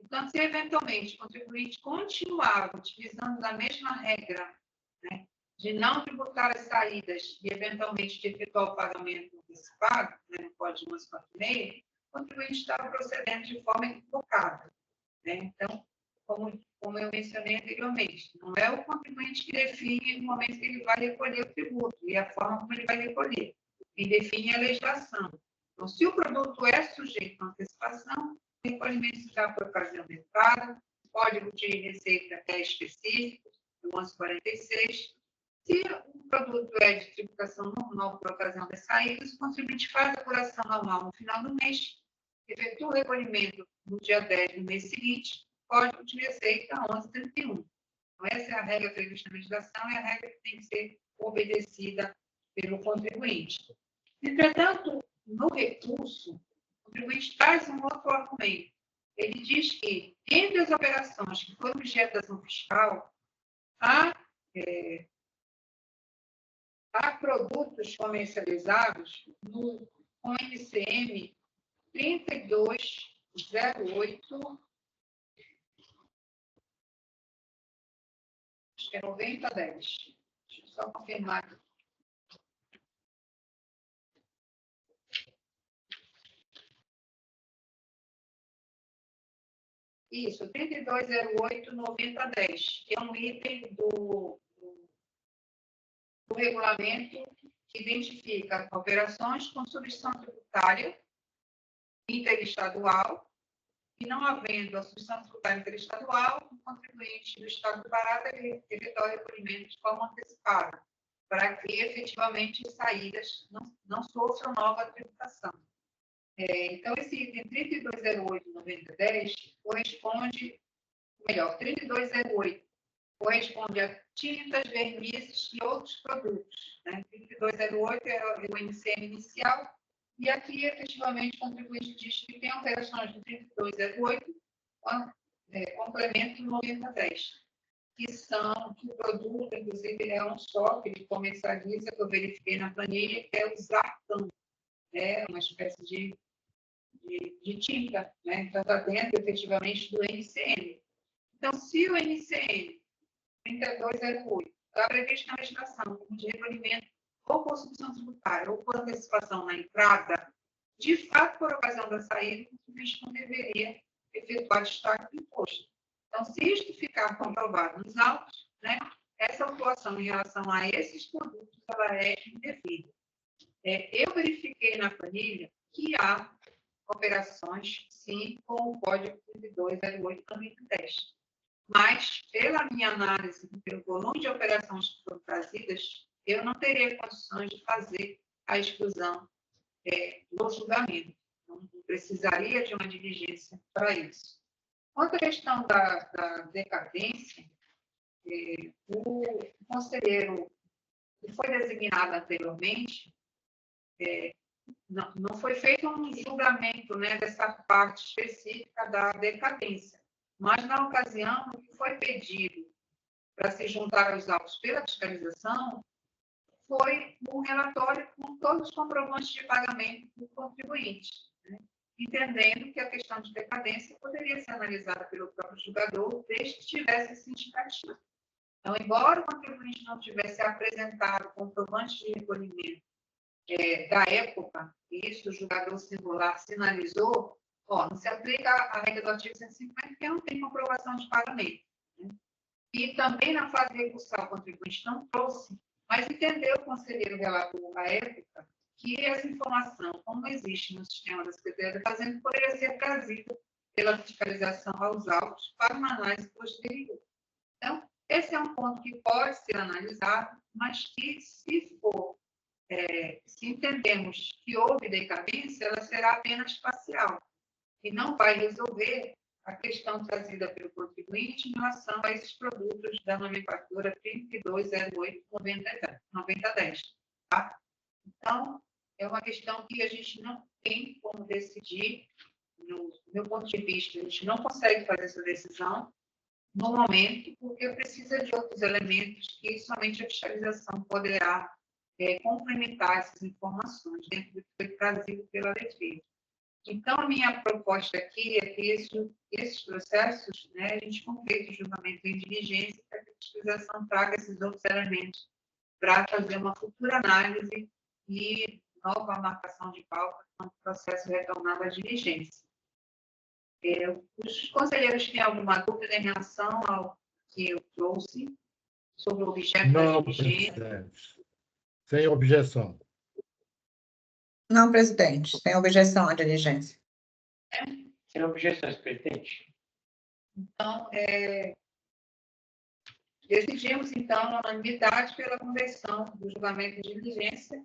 Então, se eventualmente o contribuinte continuava utilizando a mesma regra, né, de não tributar as saídas e, eventualmente, de efetuar o pagamento antecipado, né, no Código 1146, o contribuinte estava procedendo de forma equivocada. Né? Então, como eu mencionei anteriormente, não é o contribuinte que define o momento que ele vai recolher o tributo e a forma como ele vai recolher. Quem define é a legislação. Então, se o produto é sujeito à antecipação, o recolhimento será por ocasião da entrada, o código de receita é específico, do 1146. Se o produto é de tributação normal por ocasião das saídas, o contribuinte faz a apuração normal no final do mês, efetua o recolhimento no dia 10 do mês seguinte, código de receita 1131. Então, essa é a regra prevista na legislação, é a regra que tem que ser obedecida pelo contribuinte. Entretanto, no recurso, o contribuinte traz um outro argumento. Ele diz que, entre as operações que foram objeto da ação fiscal, há produtos comercializados com NCM 3208, acho que é 9010. Deixa eu só confirmar aqui. Isso, 3208-9010, que é um item do regulamento que identifica operações com substituição tributária interestadual e não havendo a substituição tributária interestadual, o contribuinte do Estado do Pará deve efetuar o recolhimento de forma antecipada, para que efetivamente as saídas não sofram nova tributação. Então, esse item 3208-9010 corresponde, melhor, 3208 corresponde a tintas, vernizes e outros produtos. Né? 3208 é o NCM inicial, e aqui, efetivamente, o contribuinte diz que tem alterações do 3208, complemento 9010, que o produto, inclusive, é um só, que ele comercializa, que eu verifiquei na planilha, que é o Zartan, uma espécie de tinta, né? Então, está dentro, efetivamente, do NCM. Então, se o NCM 3208 está previsto na legislação como de recolhimento ou por substituição tributária ou por antecipação na entrada, de fato, por ocasião da saída, o contribuinte não deveria efetuar destaque do imposto. Então, se isto ficar comprovado nos autos, né, essa autuação em relação a esses produtos, ela é indevida. Eu verifiquei na planilha que há operações, sim, com o código 3208/2010. Mas, pela minha análise, pelo volume de operações que foram trazidas, eu não teria condições de fazer a exclusão do julgamento. Então, precisaria de uma diligência para isso. Quanto à questão da decadência, o conselheiro que foi designado anteriormente, não foi feito um julgamento, né, dessa parte específica da decadência, mas, na ocasião, o que foi pedido para se juntar aos autos pela fiscalização foi um relatório com todos os comprovantes de pagamento do contribuinte, né, entendendo que a questão de decadência poderia ser analisada pelo próprio julgador desde que tivesse esse indicativo. Então, embora o contribuinte não tivesse apresentado comprovante de recolhimento da época, e isso o julgador singular sinalizou, não se aplica a regra do artigo 150, porque não tem comprovação de pagamento. Né? E também na fase recursal, o contribuinte não trouxe, mas entendeu o conselheiro relator à época que essa informação, como existe no sistema da Secretaria da Fazenda, poderia ser trazida pela fiscalização aos autos para uma análise posterior. Então, esse é um ponto que pode ser analisado, mas que, se entendemos que houve decadência, ela será apenas parcial e não vai resolver a questão trazida pelo contribuinte em relação a esses produtos da nomenclatura 3208/9010. Tá? Então, é uma questão que a gente não tem como decidir. No meu ponto de vista, a gente não consegue fazer essa decisão no momento, porque precisa de outros elementos que somente a fiscalização poderá complementar essas informações dentro do que foi trazido pela defesa. Então, a minha proposta aqui é que esses processos, né, a gente complete o julgamento em diligência para que a fiscalização traga esses outros elementos para fazer uma futura análise e nova marcação de pauta quando o processo retornar à diligência. Os conselheiros têm alguma dúvida em relação ao que eu trouxe sobre o objeto da diligência? Presidente. Sem objeção. Não, presidente. Sem objeção à diligência. Sem objeções, presidente. Então, decidimos, então, a unanimidade pela conversão do julgamento de diligência,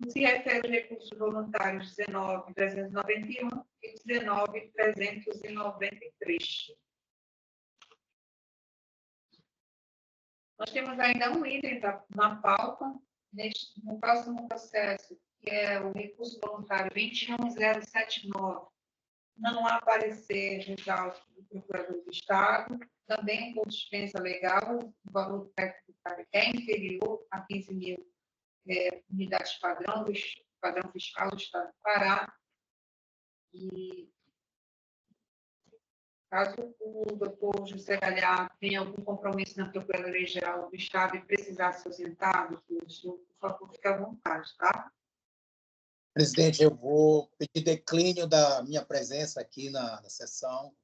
que se refere aos recursos voluntários 19.391 e 19.393. Nós temos ainda um item na pauta, no próximo processo, que é o recurso voluntário 21079. Não aparecer nos autos do Procurador do Estado, também por dispensa legal, o valor do técnico é inferior a 15 mil unidades padrão fiscal do Estado do Pará. E caso o doutor José Galhardo tenha algum compromisso na Procuradoria-Geral do Estado e precisar se ausentar, por favor, fique à vontade, tá? Presidente, eu vou pedir declínio da minha presença aqui na sessão,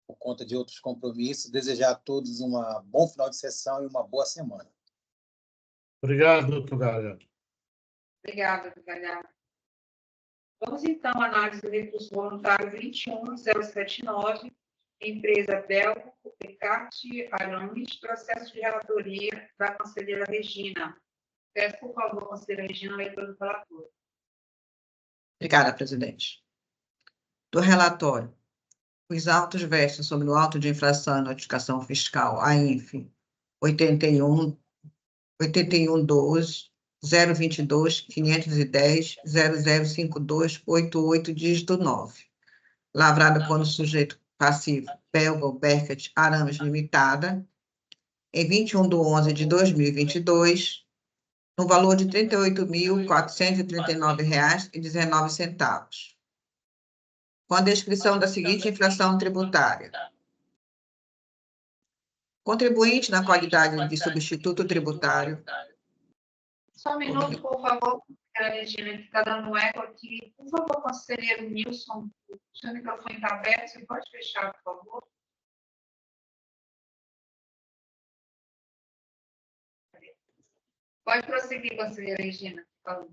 por conta de outros compromissos. Desejar a todos um bom final de sessão e uma boa semana. Obrigado, doutor Galhardo. Obrigada, doutor Galhardo. Vamos, então, à análise do recurso voluntário 21079, empresa Belco, Pecati Arames, processo de relatoria da conselheira Regina. Peço, por favor, conselheira Regina, a leitura do relatório. Obrigada, presidente. Do relatório, os autos versam sobre o auto de infração e notificação fiscal, AINF 8112 022 510 0052 88 dígito 9. Lavrada quando sujeito passivo Belga Berket Arames Limitada, em 21/11 de 2022, no valor de R$ 38.439,19, com a descrição da seguinte infração tributária. Contribuinte na qualidade de substituto tributário. Só um minuto, por favor, Regina, que está dando um eco aqui. Por favor, conselheiro Nilson, o seu microfone está aberto, você pode fechar, por favor? Pode prosseguir, conselheira Regina, por favor.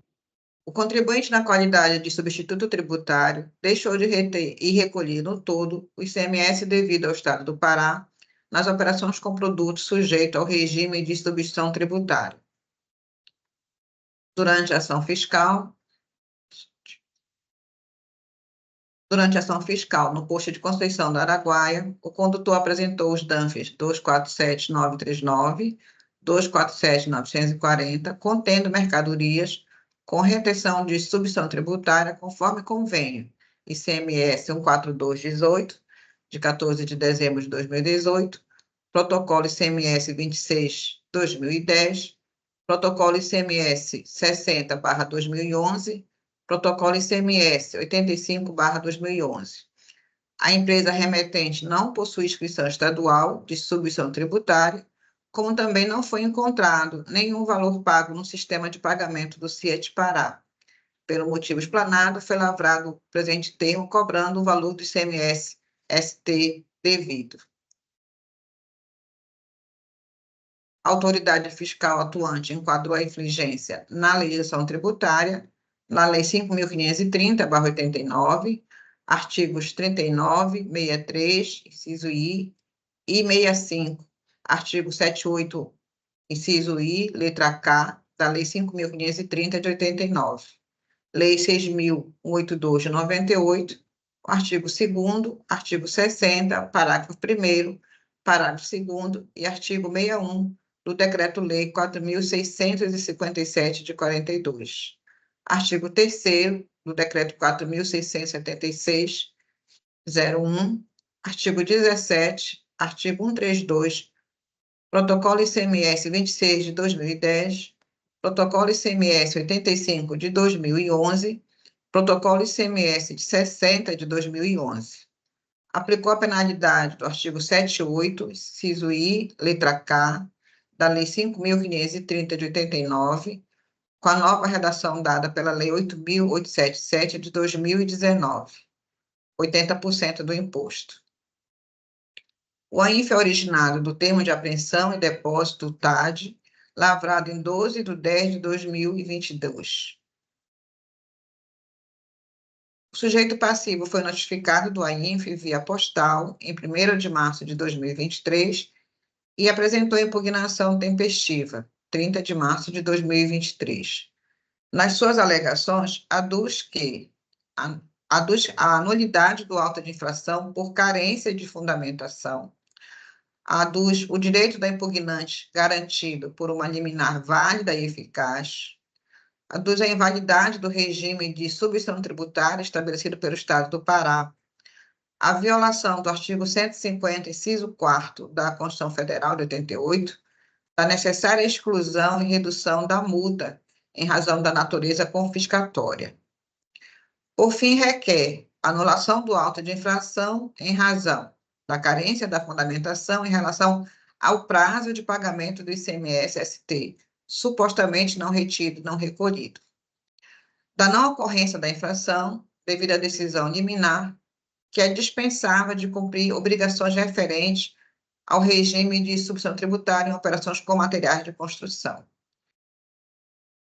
O contribuinte na qualidade de substituto tributário deixou de reter e recolher no todo o ICMS devido ao Estado do Pará nas operações com produtos sujeitos ao regime de substituição tributária. Durante a ação fiscal no posto de Conceição do Araguaia, o condutor apresentou os DANFs 247939, 247940, contendo mercadorias com retenção de substituição tributária conforme convênio ICMS 14218, de 14 de dezembro de 2018, protocolo ICMS 26/2010, protocolo ICMS 60/2011, protocolo ICMS 85/2011. A empresa remetente não possui inscrição estadual de substituição tributária, como também não foi encontrado nenhum valor pago no sistema de pagamento do CIET Pará. Pelo motivo explanado, foi lavrado o presente termo cobrando o valor do ICMS ST devido. A autoridade fiscal atuante enquadrou a infligência na legislação tributária, na Lei 5.530/89, artigos 39, 63, inciso I, e 65, artigo 78, inciso I, letra K, da Lei 5.530 de 89, Lei 6.182 de 98, artigo 2º, artigo 60, parágrafo 1º, parágrafo 2º e artigo 61 do Decreto-Lei 4.657 de 42. Artigo 3º do Decreto 4.676/01, artigo 17, artigo 132, Protocolo ICMS 26 de 2010, Protocolo ICMS 85 de 2011, Protocolo ICMS de 60 de 2011. Aplicou a penalidade do artigo 78, inciso I, letra K, da Lei 5.530 de 89, com a nova redação dada pela Lei 8.877 de 2019, 80% do imposto. O AINF é originário do termo de apreensão e depósito TAD, lavrado em 12/10/2022. O sujeito passivo foi notificado do AINF via postal em 1º de março de 2023 e apresentou impugnação tempestiva, 30 de março de 2023. Nas suas alegações, aduz que a anulidade do auto de infração por carência de fundamentação, aduz o direito da impugnante garantido por uma liminar válida e eficaz, aduz a invalidade do regime de substituição tributária estabelecido pelo Estado do Pará, a violação do artigo 150, inciso 4 da Constituição Federal de 88, da necessária exclusão e redução da multa em razão da natureza confiscatória. Por fim, requer anulação do auto de infração em razão da carência da fundamentação em relação ao prazo de pagamento do ICMS-ST, supostamente não retido, não recolhido. Da não ocorrência da infração, devido à decisão liminar, que é dispensável de cumprir obrigações referentes ao regime de substituição tributária em operações com materiais de construção.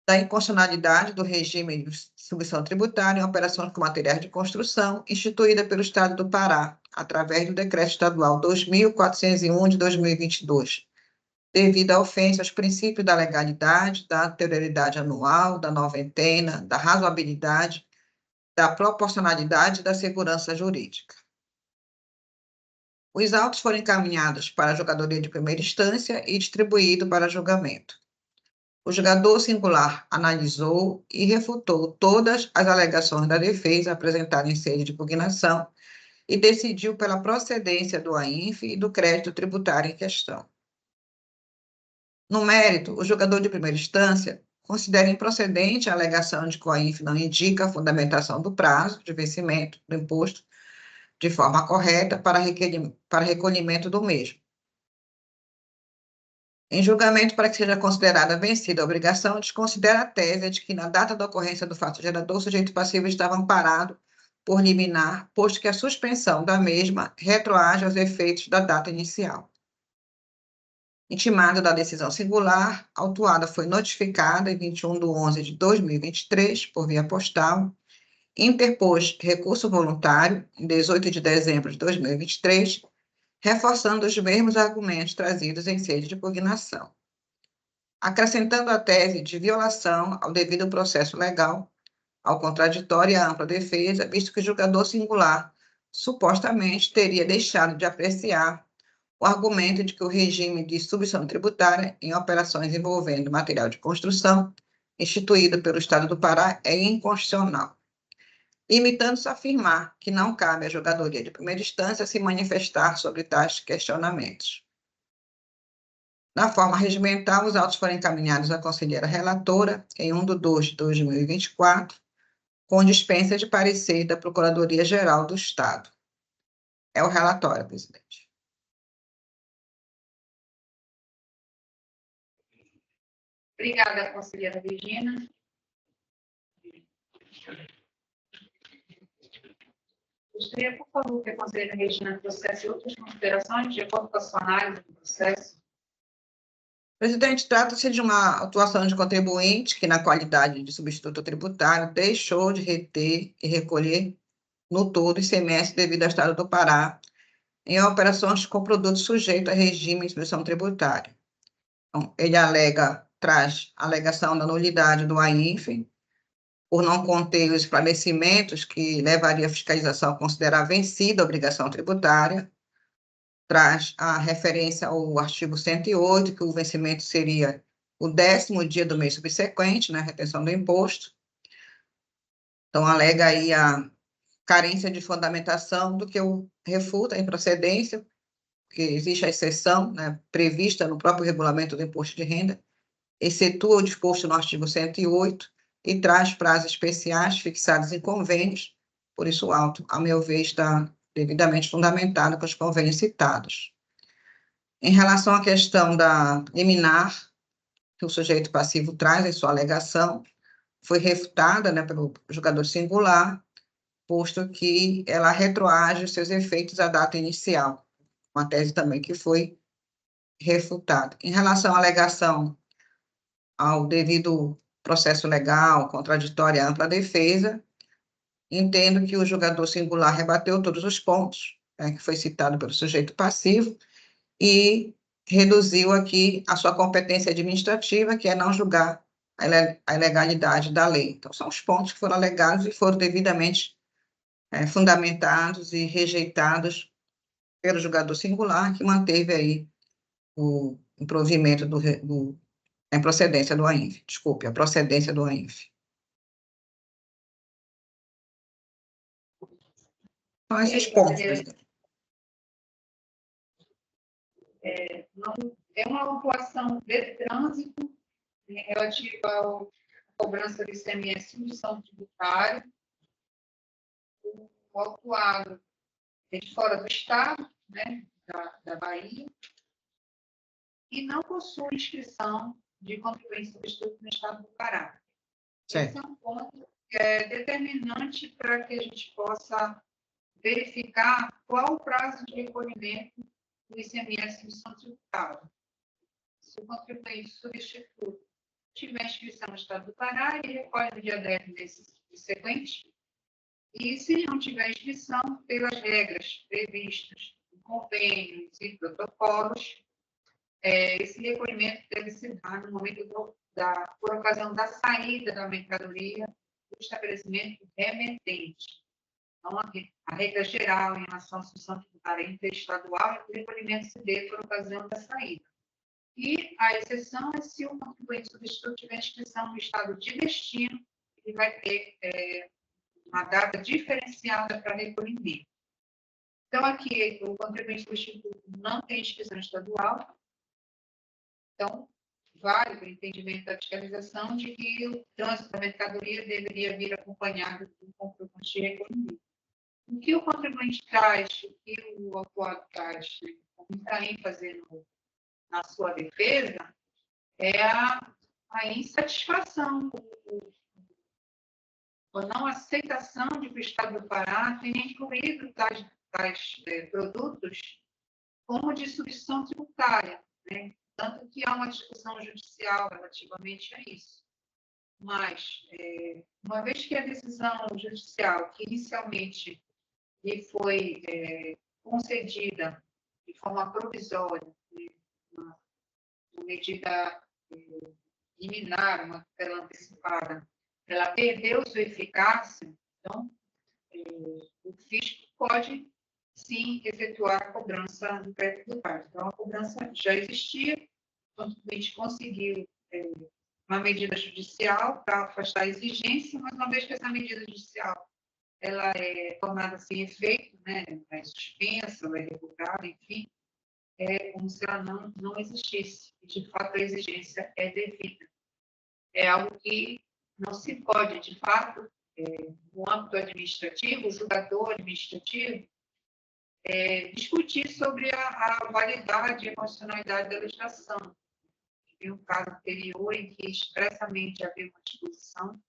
Da inconstitucionalidade do regime de substituição tributária em operações com materiais de construção, instituída pelo Estado do Pará, através do Decreto Estadual 2.401 de 2022, devido à ofensa aos princípios da legalidade, da anterioridade anual, da noventena, da razoabilidade, da proporcionalidade e da segurança jurídica. Os autos foram encaminhados para a julgadoria de primeira instância e distribuídos para julgamento. O julgador singular analisou e refutou todas as alegações da defesa apresentadas em sede de impugnação e decidiu pela procedência do AINF e do crédito tributário em questão. No mérito, o julgador de primeira instância considera improcedente a alegação de que o AINF não indica a fundamentação do prazo de vencimento do imposto de forma correta para recolhimento do mesmo. Em julgamento, para que seja considerada vencida a obrigação, desconsidera a tese de que, na data da ocorrência do fato gerador, o sujeito passivo estava amparado por liminar, posto que a suspensão da mesma retroage aos efeitos da data inicial. Intimado da decisão singular, a autuada foi notificada em 21/11/2023, por via postal, interpôs recurso voluntário em 18 de dezembro de 2023, reforçando os mesmos argumentos trazidos em sede de impugnação, acrescentando a tese de violação ao devido processo legal, ao contraditório e à ampla defesa, visto que o julgador singular supostamente teria deixado de apreciar o argumento de que o regime de submissão tributária em operações envolvendo material de construção instituído pelo Estado do Pará é inconstitucional, limitando-se a afirmar que não cabe à julgadoria de primeira instância se manifestar sobre tais questionamentos. Na forma regimental, os autos foram encaminhados à conselheira relatora em 1/2/2024, com dispensa de parecer da Procuradoria-Geral do Estado. É o relatório, presidente. Obrigada, conselheira Virginia. Gostaria, por favor, que a conselheira Regina trouxesse outras considerações de acordo com a sua análise do processo. Presidente, trata-se de uma atuação de contribuinte que, na qualidade de substituto tributário, deixou de reter e recolher no todo ICMS devido ao Estado do Pará em operações com produtos sujeitos a regime de inscrição tributária. Então, ele traz a alegação da nulidade do AINF, por não conter os esclarecimentos que levaria a fiscalização a considerar vencida a obrigação tributária, traz a referência ao artigo 108, que o vencimento seria o 10º dia do mês subsequente, né, retenção do imposto. Então, alega aí a carência de fundamentação do que eu refuto a improcedência, que existe a exceção, né, prevista no próprio regulamento do imposto de renda, excetua o disposto no artigo 108 e traz prazos especiais fixados em convênios, por isso o auto, a meu ver, está devidamente fundamentado com os convênios citados. Em relação à questão da liminar, que o sujeito passivo traz em sua alegação, foi refutada, né, pelo julgador singular, posto que ela retroage os seus efeitos à data inicial, uma tese também que foi refutada. Em relação à alegação ao devido processo legal, contraditório e ampla defesa, entendo que o julgador singular rebateu todos os pontos, né, que foi citado pelo sujeito passivo, e reduziu aqui a sua competência administrativa, que é não julgar a ilegalidade da lei. Então, são os pontos que foram alegados e foram devidamente fundamentados e rejeitados pelo julgador singular, que manteve aí o provimento a procedência do AINF. Desculpe, a procedência do AINF. São esses pontos, presidente. É uma autuação de trânsito, né, relativa à cobrança do ICMS em São Tributário. O autuado é de fora do estado, né, da Bahia, e não possui inscrição de contribuinte substituto no estado do Pará. Certo. Esse é um ponto que é determinante para que a gente possa verificar qual o prazo de recolhimento do ICMS em São Tributário. Se o contribuinte substituto tiver inscrição no estado do Pará, ele recolhe no dia 10 do mês subsequente. E se não tiver inscrição, pelas regras previstas em convênios e protocolos, esse recolhimento deve se dar no momento por ocasião da saída da mercadoria do estabelecimento remetente. Então, a regra geral em relação à substituição tributária interestadual é que o recolhimento se dê por ocasião da saída. E a exceção é se o contribuinte substituto tiver inscrição no estado de destino, ele vai ter uma data diferenciada para recolhimento. Então, aqui, o contribuinte substituto não tem inscrição estadual, então, vale o entendimento da fiscalização de que o trânsito da mercadoria deveria vir acompanhado do comprovante de recolhimento. O que o contribuinte traz, o que o autuado traz, com muita ênfase na sua defesa, é a insatisfação, a não aceitação de que o Estado do Pará tenha incluído tais produtos como de substituição tributária, né? Tanto que há uma discussão judicial relativamente a isso. Mas, uma vez que a decisão judicial, que inicialmente lhe foi concedida de forma provisória, né, uma medida liminar, uma tutela antecipada, ela perdeu sua eficácia, então, o fisco pode, sim, efetuar a cobrança do crédito do parque. Então, a cobrança já existia, o contribuinte conseguiu uma medida judicial para afastar a exigência, mas uma vez que essa medida judicial ela é tornada sem efeito, né, é suspensa, ela é revogada, enfim, é como se ela não existisse. E, de fato, a exigência é devida. É algo que não se pode, de fato, no âmbito administrativo, o julgador administrativo, discutir sobre a validade e a constitucionalidade da legislação. Tem um caso anterior em que expressamente havia uma disposição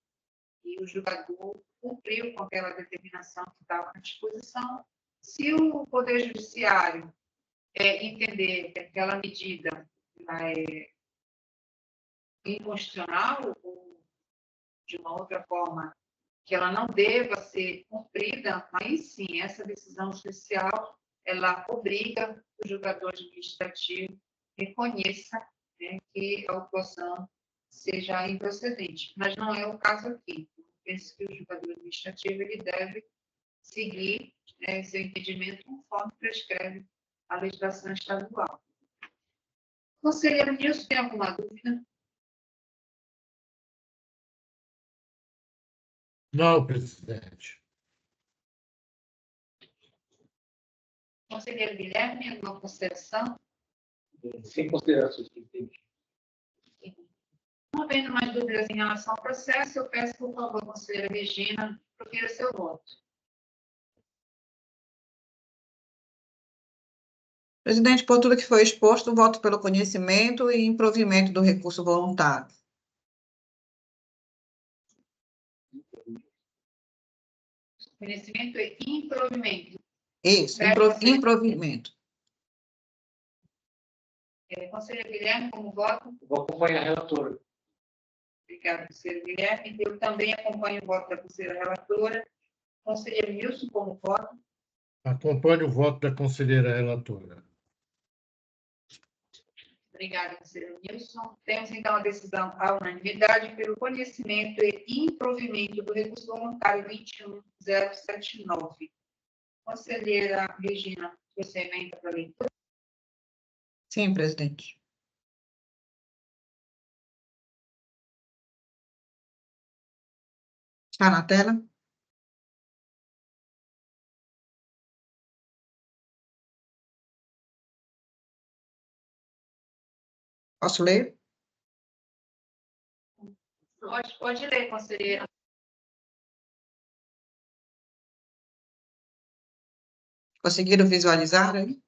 e o julgador cumpriu com aquela determinação que estava na disposição. Se o Poder Judiciário entender que aquela medida é inconstitucional ou, de uma outra forma, que ela não deva ser cumprida, aí sim, essa decisão judicial, ela obriga o julgador administrativo a reconheça, né, que a autuação seja improcedente. Mas não é o caso aqui. Eu penso que o julgador administrativo ele deve seguir seu entendimento conforme prescreve a legislação estadual. Conselheiro Nilson, tem alguma dúvida? Não, presidente. Conselheiro Guilherme, alguma consideração? Sem considerações, presidente. Não havendo mais dúvidas em relação ao processo, eu peço, por favor, conselheira Regina, profira seu voto. Presidente, por tudo que foi exposto, voto pelo conhecimento e improvimento do recurso voluntário. Conhecimento e improvimento. Isso, improvimento. Conselheiro Guilherme, como voto? Vou acompanhar a relatora. Obrigada, conselheiro Guilherme. Eu também acompanho o voto da conselheira relatora. Conselheiro Nilson, como voto? Acompanho o voto da conselheira relatora. Obrigada, conselheiro Nilson. Temos, então, a decisão à unanimidade pelo conhecimento e improvimento do recurso voluntário 21079. Conselheira Regina, você emenda para a leitura? Sim, presidente. Está na tela? Posso ler? Pode ler, conselheira. Conseguiram visualizar aí?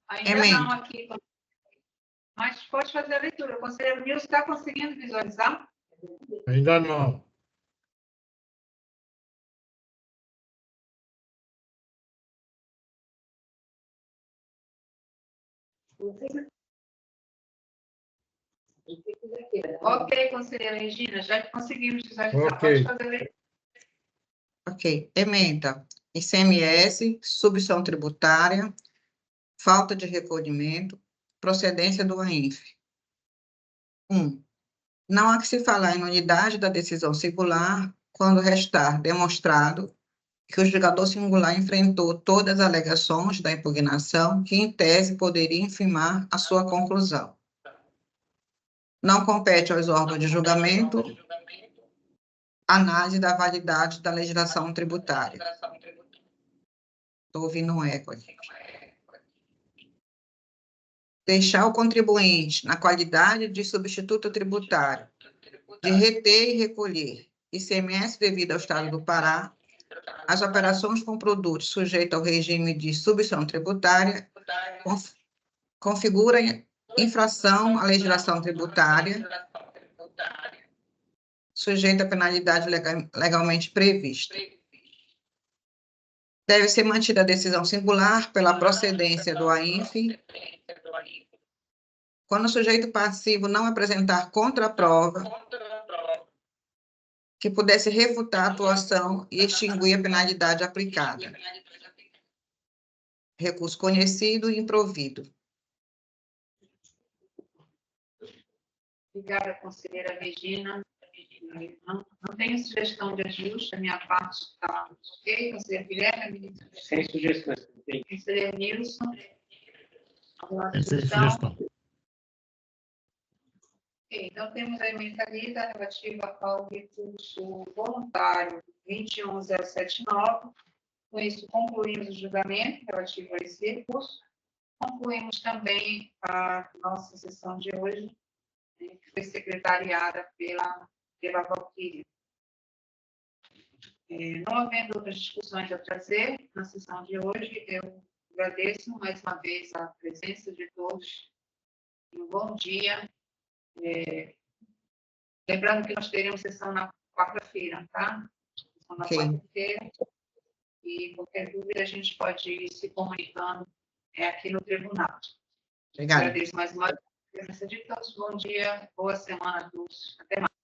Ainda Emenda. não aqui, mas pode fazer a leitura. O conselheiro Nilson está conseguindo visualizar? Ainda não. Ok, conselheira Regina, já conseguimos visualizar. Ok. Pode fazer a leitura. Ok. Emenda. ICMS, substituição tributária, falta de recolhimento, procedência do AINF. 1. Não há que se falar em nulidade da decisão singular quando restar demonstrado que o julgador singular enfrentou todas as alegações da impugnação que, em tese, poderia infirmar a sua conclusão. Não compete aos órgãos de julgamento análise da validade da legislação tributária. Estou ouvindo um eco aqui. Deixar o contribuinte, na qualidade de substituto tributário, de reter e recolher ICMS devido ao Estado do Pará, as operações com produtos sujeitos ao regime de substituição tributária configura infração à legislação tributária sujeita à penalidade legalmente prevista. Deve ser mantida a decisão singular pela procedência do AINF quando o sujeito passivo não apresentar contraprova que pudesse refutar a atuação e extinguir a penalidade aplicada. Recurso conhecido e improvido. Obrigada, conselheira Regina. Não tenho sugestão de ajuste, a minha parte está ok. Conselheiro Guilherme? Sem sugestões. Conselheiro Nilson? Alguma Sem sugestão? sugestão. Ok, então temos a emenda lida relativa ao recurso voluntário 21079. Com isso, concluímos o julgamento relativo a esse recurso. Concluímos também a nossa sessão de hoje, que foi secretariada pela Valquíria. Não havendo outras discussões a trazer na sessão de hoje, eu agradeço mais uma vez a presença de todos. Um bom dia. Lembrando que nós teremos sessão na quarta-feira, tá? Sessão na quarta-feira. E qualquer dúvida a gente pode ir se comunicando aqui no tribunal. Obrigada. Agradeço mais uma vez a presença de todos. Bom dia, boa semana a todos. Até mais.